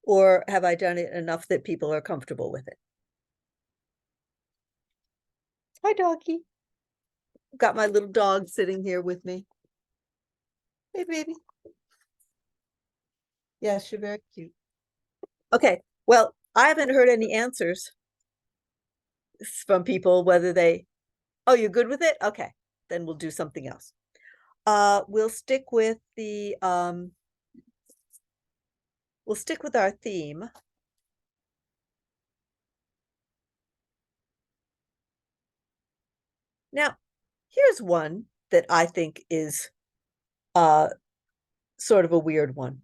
Or have I done it enough that people are comfortable with it? Hi, doggy. Got my little dog sitting here with me. Hey, baby. Yes, you're very cute. Okay, well, I haven't heard any answers from people whether they, oh, you're good with it? Okay, then we'll do something else. We'll stick with the, we'll stick with our theme. Now, here's one that I think is sort of a weird one.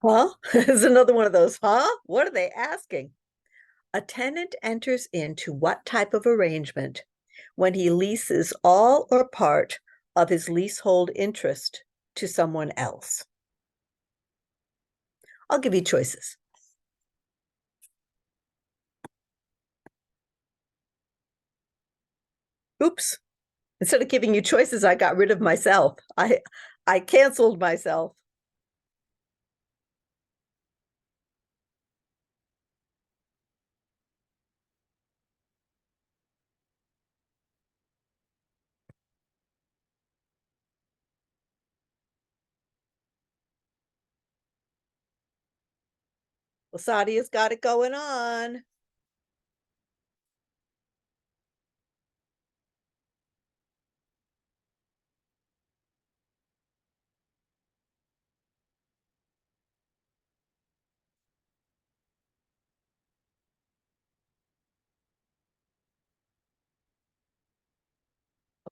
Huh? It's another one of those, huh? What are they asking? A tenant enters into what type of arrangement when he leases all or part of his leasehold interest to someone else? I'll give you choices. Oops. Instead of giving you choices, I got rid of myself. I canceled myself. Well, Sadia's got it going on.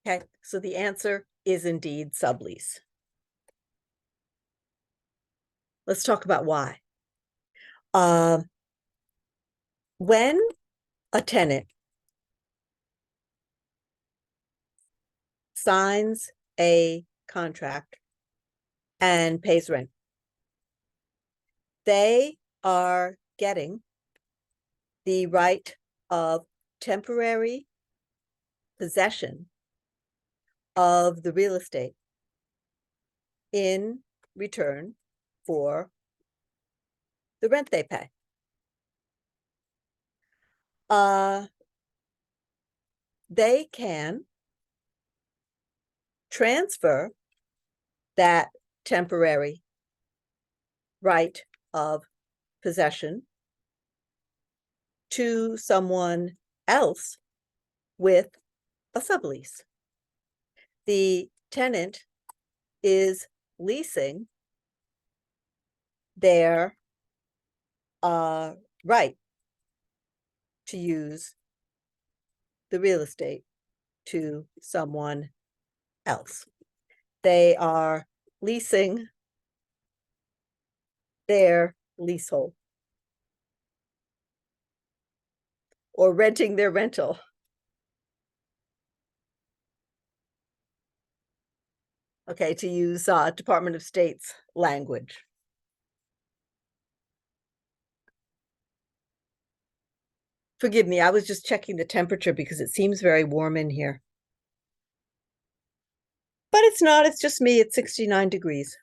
Okay, so the answer is indeed sublease. Let's talk about why. When a tenant signs a contract and pays rent, they are getting the right of temporary possession of the real estate in return for the rent they pay. They can transfer that temporary right of possession to someone else with a sublease. The tenant is leasing their right to use the real estate to someone else. They are leasing their leasehold or renting their rental. Okay, to use Department of State's language. Forgive me, I was just checking the temperature because it seems very warm in here. But it's not, it's just me, it's 69 degrees.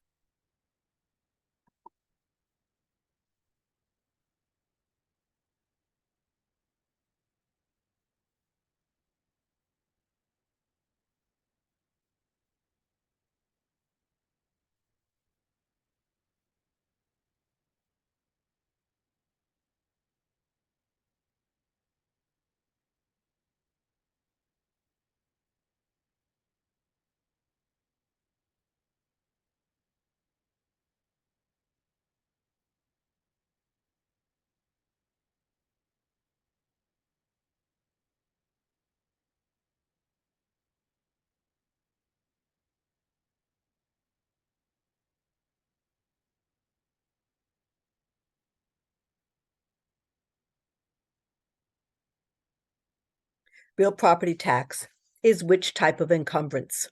Real property tax is which type of encumbrance?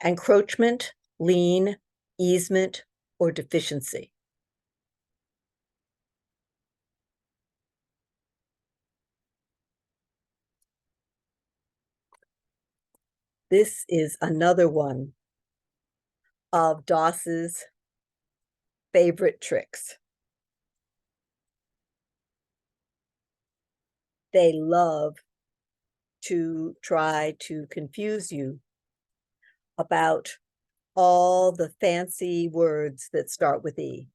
Encroachment, lien, easement, or deficiency? This is another one of Doss's favorite tricks. They love to try to confuse you about all the fancy words that start with E.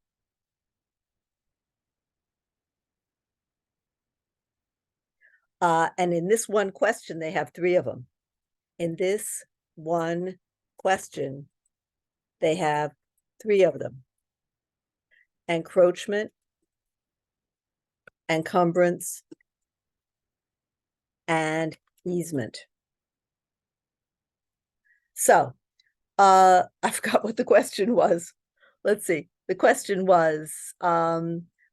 And in this one question, they have 3 of them. In this one question, they have 3 of them. Encroachment, encumbrance, and easement. So, I forgot what the question was. Let's see. The question was,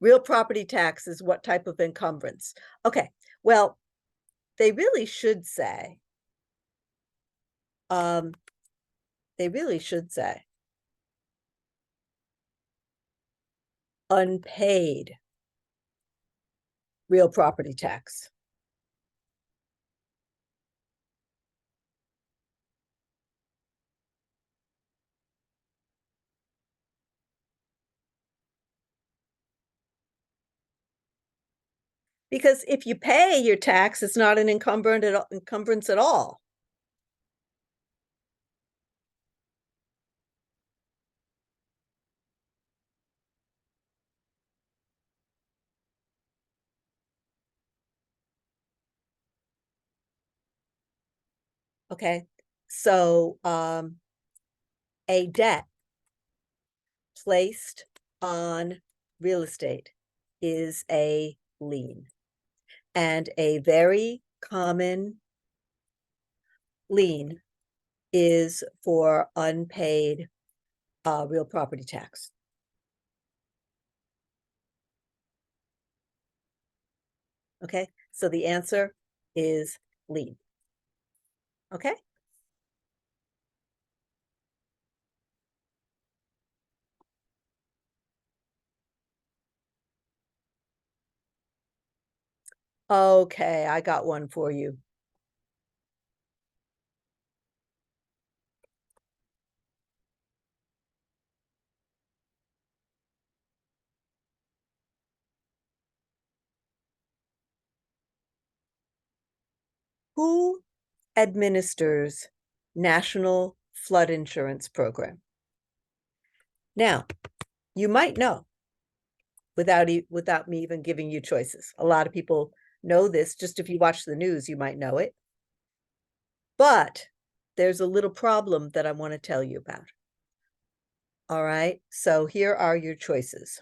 real property tax is what type of encumbrance? Okay, well, they really should say, unpaid real property tax. Because if you pay your tax, it's not an encumbrance at all. Okay, so a debt placed on real estate is a lien. And a very common lien is for unpaid real property tax. Okay, so the answer is lien. Okay. Okay, I got one for you. Who administers National Flood Insurance Program? Now, you might know without me even giving you choices. A lot of people know this. Just if you watch the news, you might know it. But there's a little problem that I want to tell you about. All right, so here are your choices.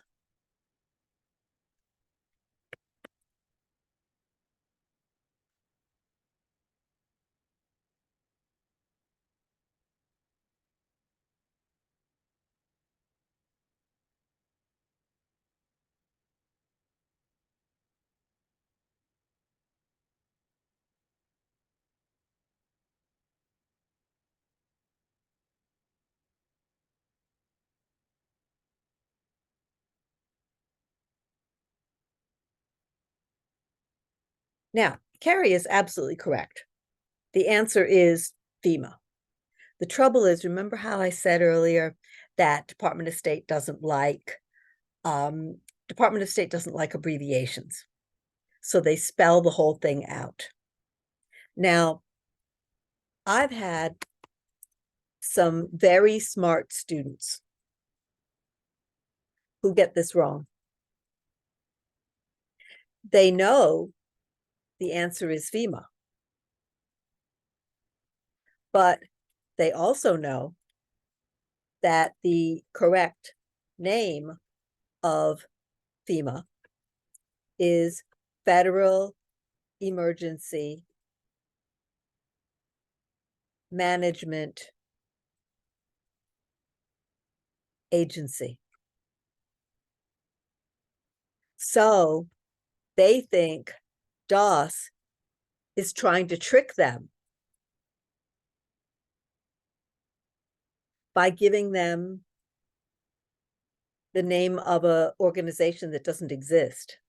Now, Carrie is absolutely correct. The answer is FEMA. The trouble is, remember how I said earlier that Department of State doesn't like abbreviations. So they spell the whole thing out. Now, I've had some very smart students who get this wrong. They know the answer is FEMA, but they also know that the correct name of FEMA is Federal Emergency Management Agency. So they think DOS is trying to trick them by giving them the name of an organization that doesn't exist.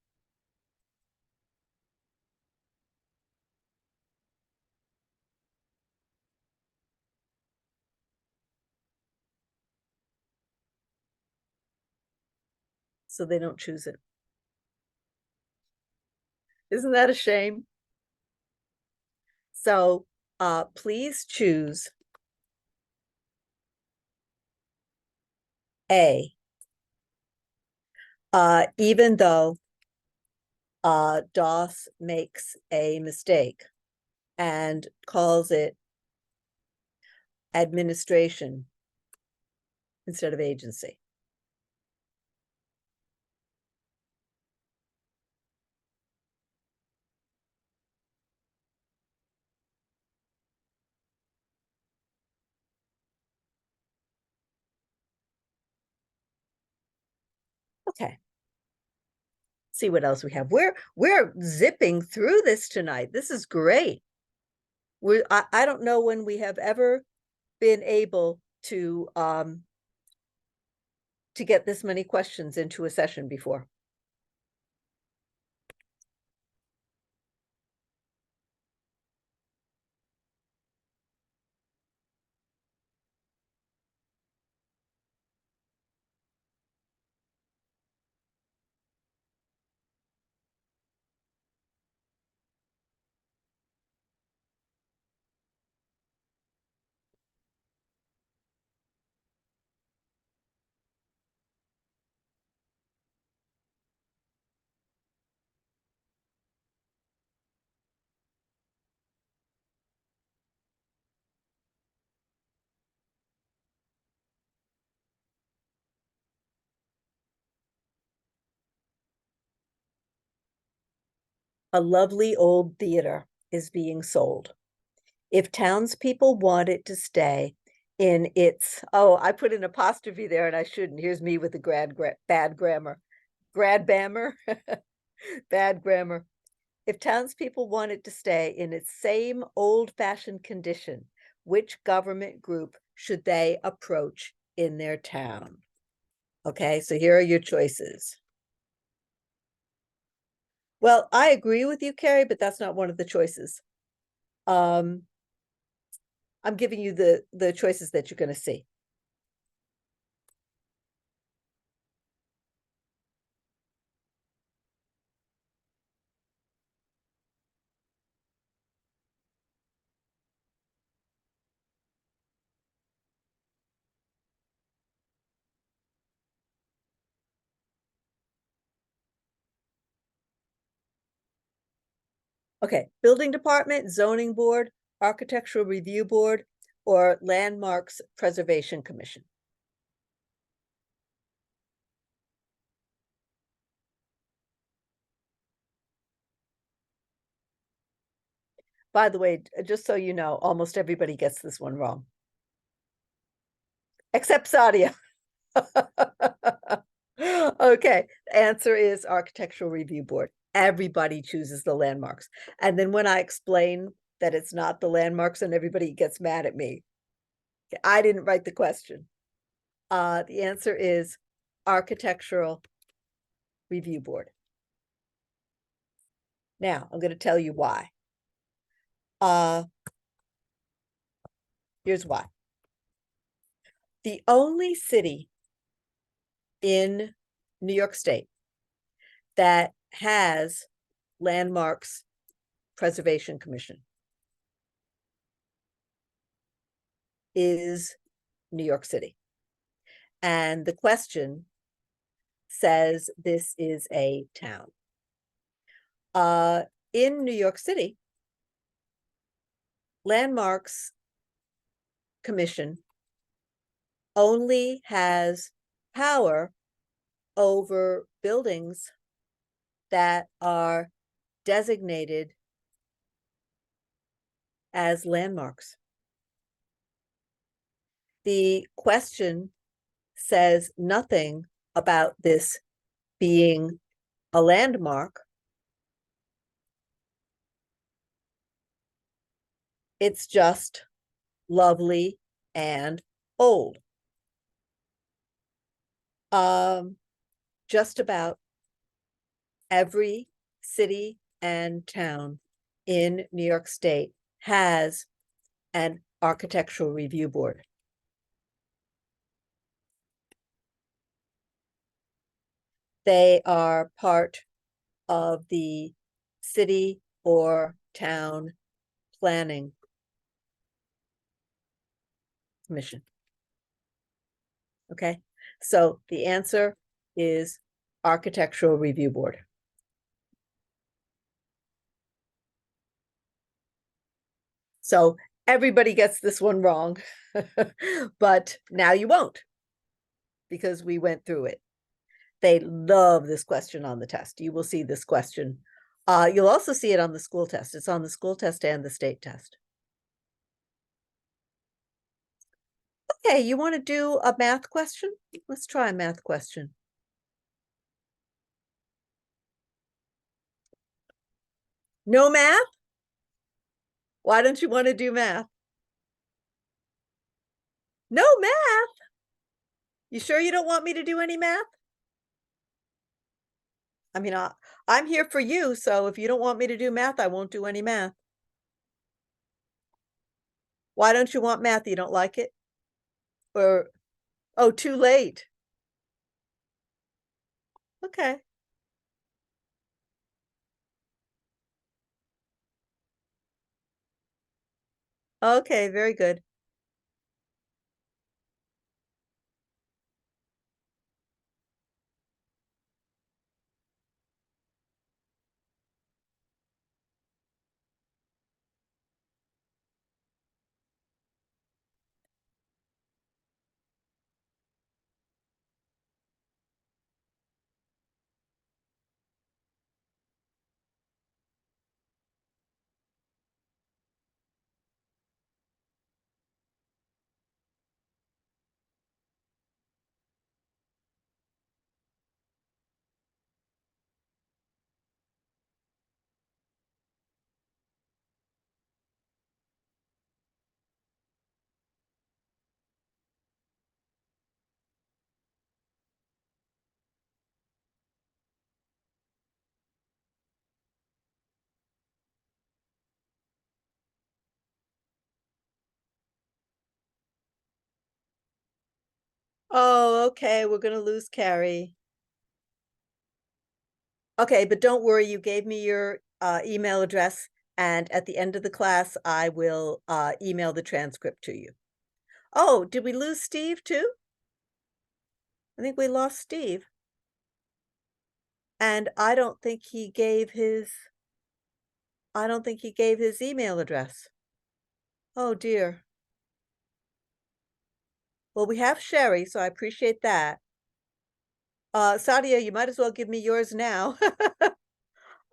So they don't choose it. Isn't that a shame? So please choose A. Even though DOS makes a mistake and calls it administration instead of agency. Okay. See what else we have. We're zipping through this tonight. This is great. I don't know when we have ever been able to get this many questions into a session before. A lovely old theater is being sold. If townspeople want it to stay in its, oh, I put an apostrophe there and I shouldn't. Here's me with the bad grammar. Bammer, bad grammar. If townspeople want it to stay in its same old-fashioned condition, which government group should they approach in their town? Okay, so here are your choices. Well, I agree with you, Carrie, but that's not one of the choices. I'm giving you the choices that you're going to see. Okay, building department, zoning board, architectural review board, or landmarks preservation commission. By the way, just so you know, almost everybody gets this one wrong. Except Sadia. Okay, the answer is architectural review board. Everybody chooses the landmarks. And then when I explain that it's not the landmarks and everybody gets mad at me, I didn't write the question. The answer is architectural review board. Now, I'm going to tell you why. Here's why. The only city in New York State that has landmarks preservation commission is New York City. And the question says this is a town. In New York City, landmarks commission only has power over buildings that are designated as landmarks. The question says nothing about this being a landmark. It's just lovely and old. Just about every city and town in New York State has an architectural review board. They are part of the city or town planning commission. Okay, so the answer is architectural review board. So everybody gets this one wrong, but now you won't because we went through it. They love this question on the test. You will see this question. You'll also see it on the school test. It's on the school test and the state test. Okay, you want to do a math question? Let's try a math question. No math? Why don't you want to do math? No math? You sure you don't want me to do any math? I mean, I'm here for you, so if you don't want me to do math, I won't do any math. Why don't you want math? You don't like it? Or, oh, too late. Okay. Okay, very good. Oh, okay, we're gonna lose Carrie. Okay, but don't worry, you gave me your email address, and at the end of the class, I will email the transcript to you. Oh, did we lose Steve too? I think we lost Steve. And I don't think he gave his I don't think he gave his email address. Oh dear. Well, we have Sherry, so I appreciate that. Sadia, you might as well give me yours now.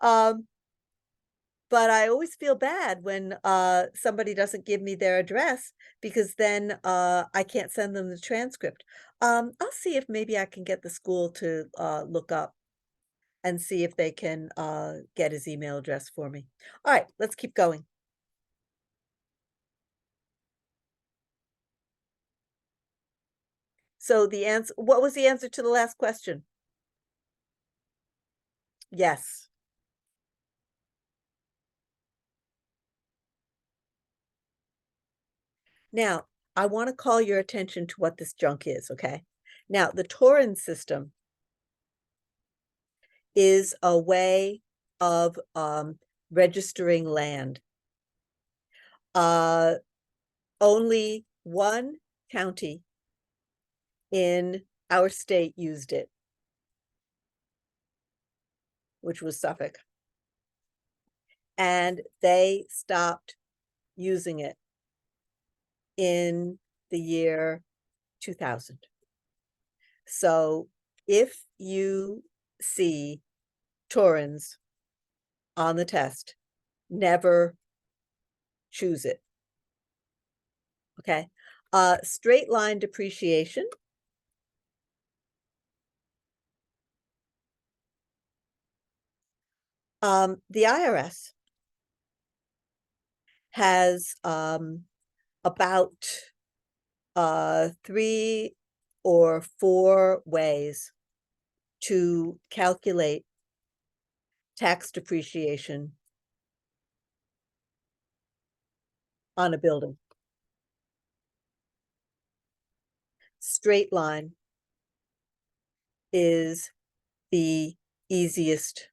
Um, but I always feel bad when somebody doesn't give me their address because then I can't send them the transcript. I'll see if maybe I can get the school to look up and see if they can get his email address for me. All right, let's keep going. So the answer, what was the answer to the last question? Yes. Now, I want to call your attention to what this junk is, okay? Now, the Torrens system is a way of registering land. Uh, only one county in our state used it, which was Suffolk. And they stopped using it in the year 2000. So if you see Torrens on the test, never choose it. Okay. Straight line depreciation. The IRS has about 3 or 4 ways to calculate tax depreciation on a building. Straight line is the easiest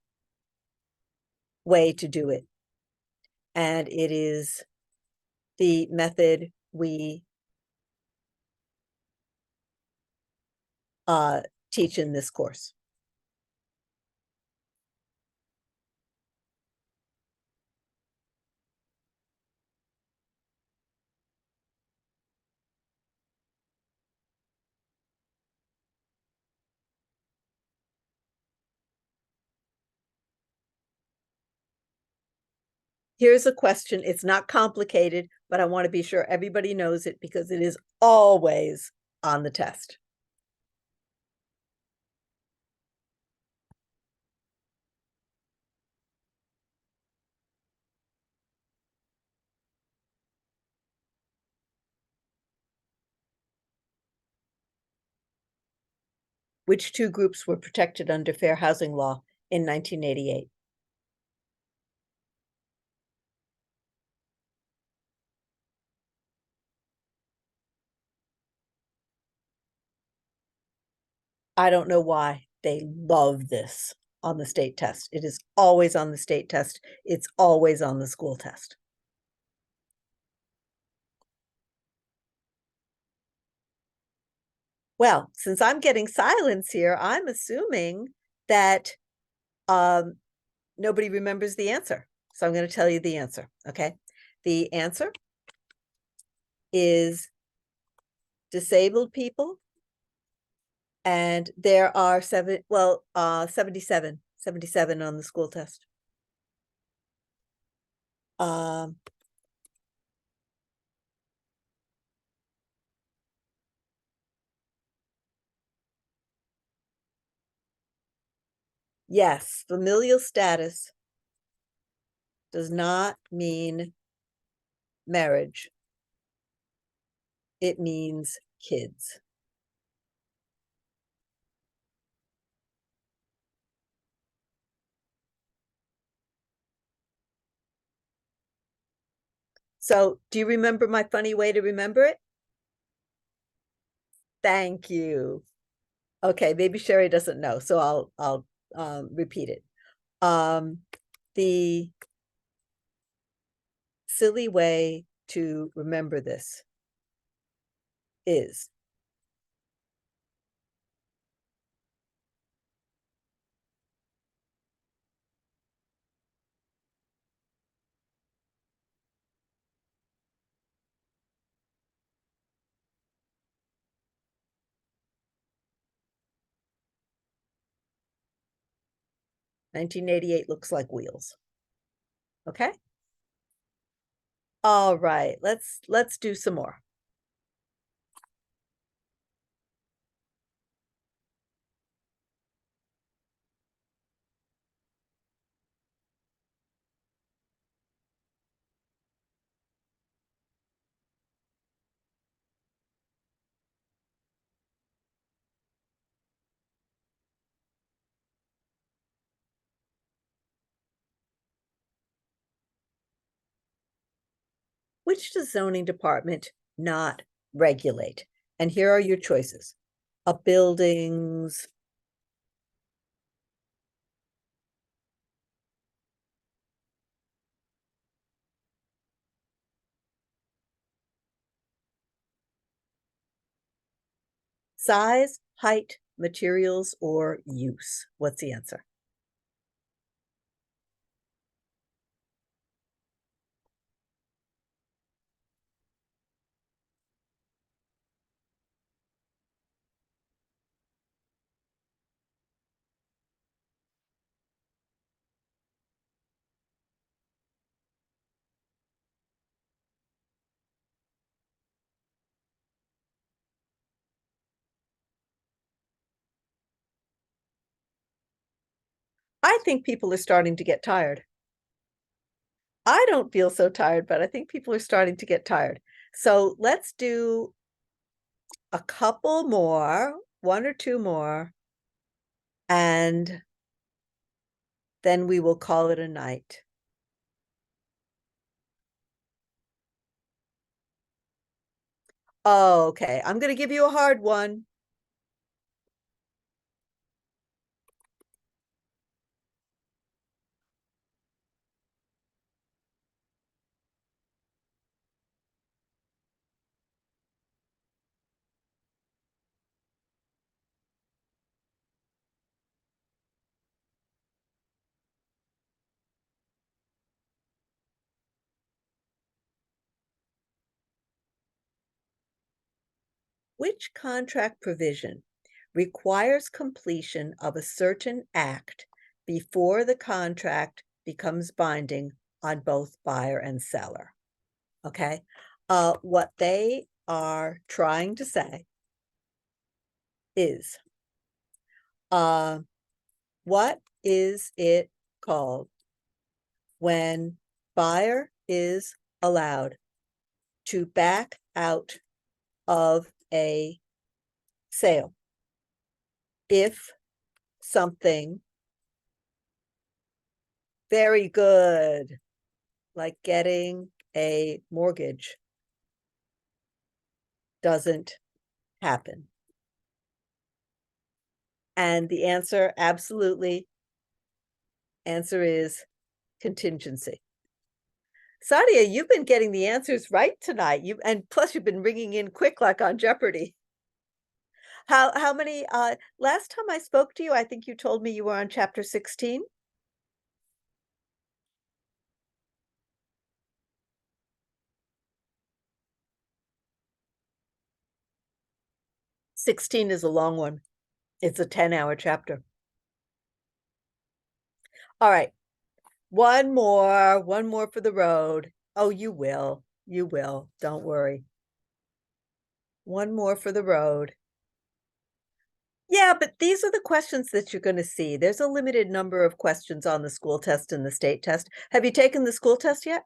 way to do it. And it is the method we teach in this course. Here's a question. It's not complicated, but I want to be sure everybody knows it because it is always on the test. Which 2 groups were protected under fair housing law in 1988? I don't know why they love this on the state test. It is always on the state test. It's always on the school test. Well, since I'm getting silence here, I'm assuming that nobody remembers the answer. So I'm going to tell you the answer, okay? The answer is disabled people, and there are 77 on the school test. Yes, familial status does not mean marriage. It means kids. So do you remember my funny way to remember it? Thank you. Okay, maybe Sherry doesn't know, so I'll repeat it. The silly way to remember this is 1988 looks like wheels. Okay. All right, let's do some more. Which does zoning department not regulate? And here are your choices. A buildings, size, height, materials, or use. What's the answer? I think people are starting to get tired. I don't feel so tired, but I think people are starting to get tired. So let's do a couple more, one or two more, and then we will call it a night. Oh, okay. I'm going to give you a hard one. Which contract provision requires completion of a certain act before the contract becomes binding on both buyer and seller? Okay. What they are trying to say is, what is it called when buyer is allowed to back out of a sale if something very good, like getting a mortgage, doesn't happen? And the answer, absolutely, answer is contingency. Sadia, you've been getting the answers right tonight. And plus you've been ringing in quick like on Jeopardy. How many last time I spoke to you, I think you told me you were on chapter 16? 16 is a long one. It's a 10-hour chapter. All right. One more for the road. Oh, you will. You will. Don't worry. One more for the road. Yeah, but these are the questions that you're going to see. There's a limited number of questions on the school test and the state test. Have you taken the school test yet?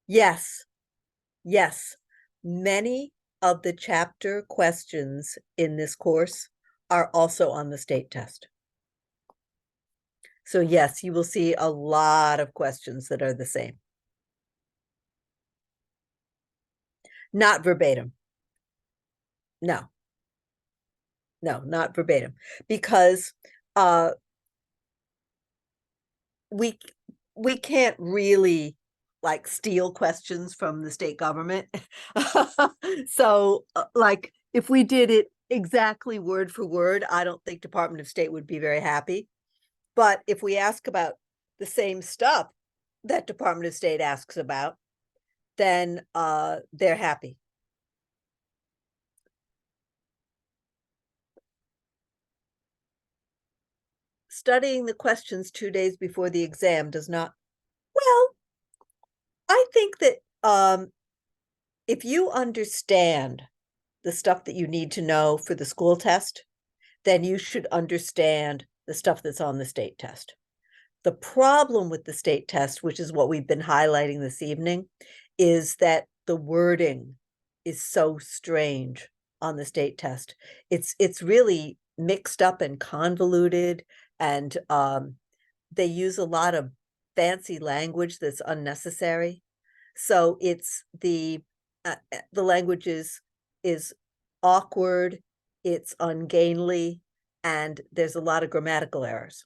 Yes. Yes. Many of the chapter questions in this course are also on the state test. So yes, you will see a lot of questions that are the same. Not verbatim. No. No, not verbatim. Because we can't really like steal questions from the state government. So like if we did it exactly word for word, I don't think Department of State would be very happy. But if we ask about the same stuff that Department of State asks about, then they're happy. studying the questions 2 days before the exam does not, well, I think that, if you understand the stuff that you need to know for the school test, then you should understand the stuff that's on the state test. The problem with the state test, which is what we've been highlighting this evening, is that the wording is so strange on the state test. It's really mixed up and convoluted, and they use a lot of fancy language that's unnecessary. So it's the language is awkward, it's ungainly, and there's a lot of grammatical errors.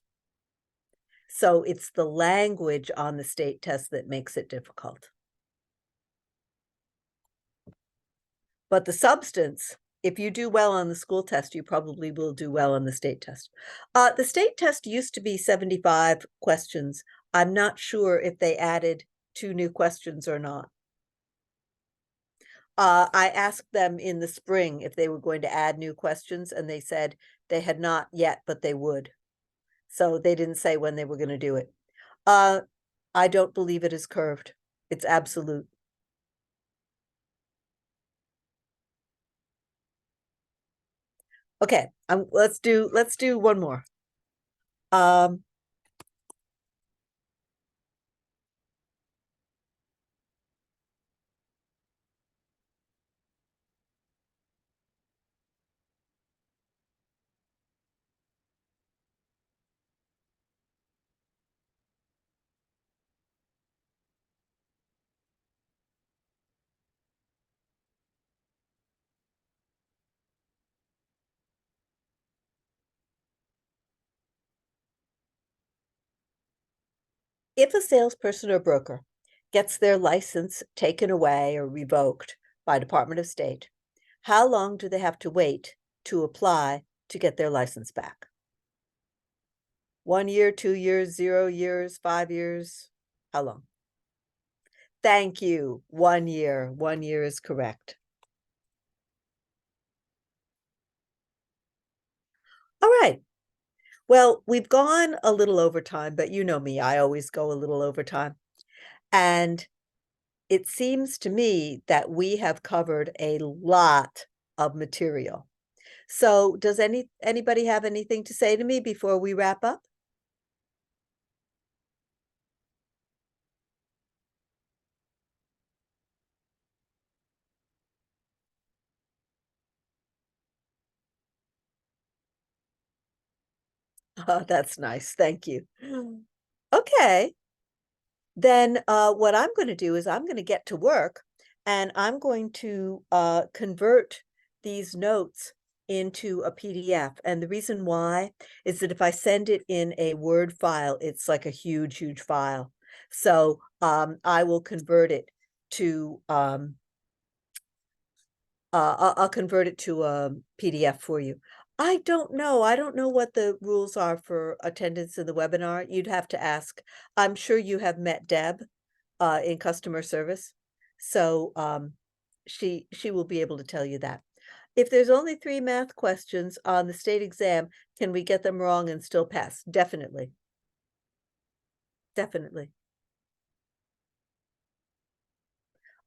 So it's the language on the state test that makes it difficult. But the substance, if you do well on the school test, you probably will do well on the state test. The state test used to be 75 questions. I'm not sure if they added 2 new questions or not. I asked them in the spring if they were going to add new questions, and they said they had not yet, but they would. So they didn't say when they were going to do it. I don't believe it is curved. It's absolute. Okay, let's do one more. If a salesperson or broker gets their license taken away or revoked by Department of State, how long do they have to wait to apply to get their license back? 1 year, 2 years, 0 years, 5 years? How long? Thank you. 1 year. 1 year is correct. All right. Well, we've gone a little over time, but you know me, I always go a little over time. And it seems to me that we have covered a lot of material. So does anybody have anything to say to me before we wrap up? Oh, that's nice. Thank you. Okay. Then what I'm going to do is I'm going to get to work, and I'm going to convert these notes into a PDF. And the reason why is that if I send it in a Word file, it's like a huge, huge file. So I will convert it to I'll convert it to a PDF for you. I don't know. I don't know what the rules are for attendance in the webinar. You'd have to ask. I'm sure you have met Deb in customer service. So she will be able to tell you that. If there's only 3 math questions on the state exam, can we get them wrong and still pass? Definitely. Definitely.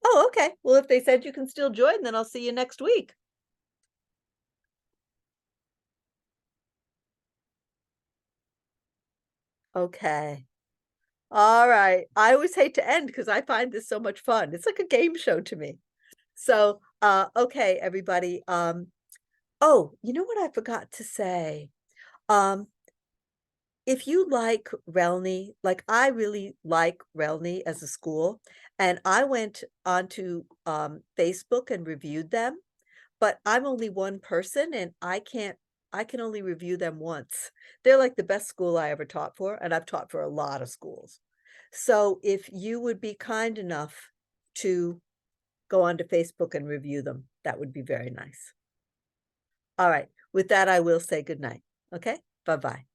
Oh, okay. Well, if they said you can still join, then I'll see you next week. Okay. All right. I always hate to end because I find this so much fun. It's like a game show to me. So, okay, everybody. Oh, you know what I forgot to say? Um, if you like RELNY, like I really like RELNY as a school, and I went onto Facebook and reviewed them, but I'm only one person and I can only review them once. They're like the best school I ever taught for, and I've taught for a lot of schools. So if you would be kind enough to go onto Facebook and review them, that would be very nice. All right. With that, I will say good night. Okay? Bye-bye.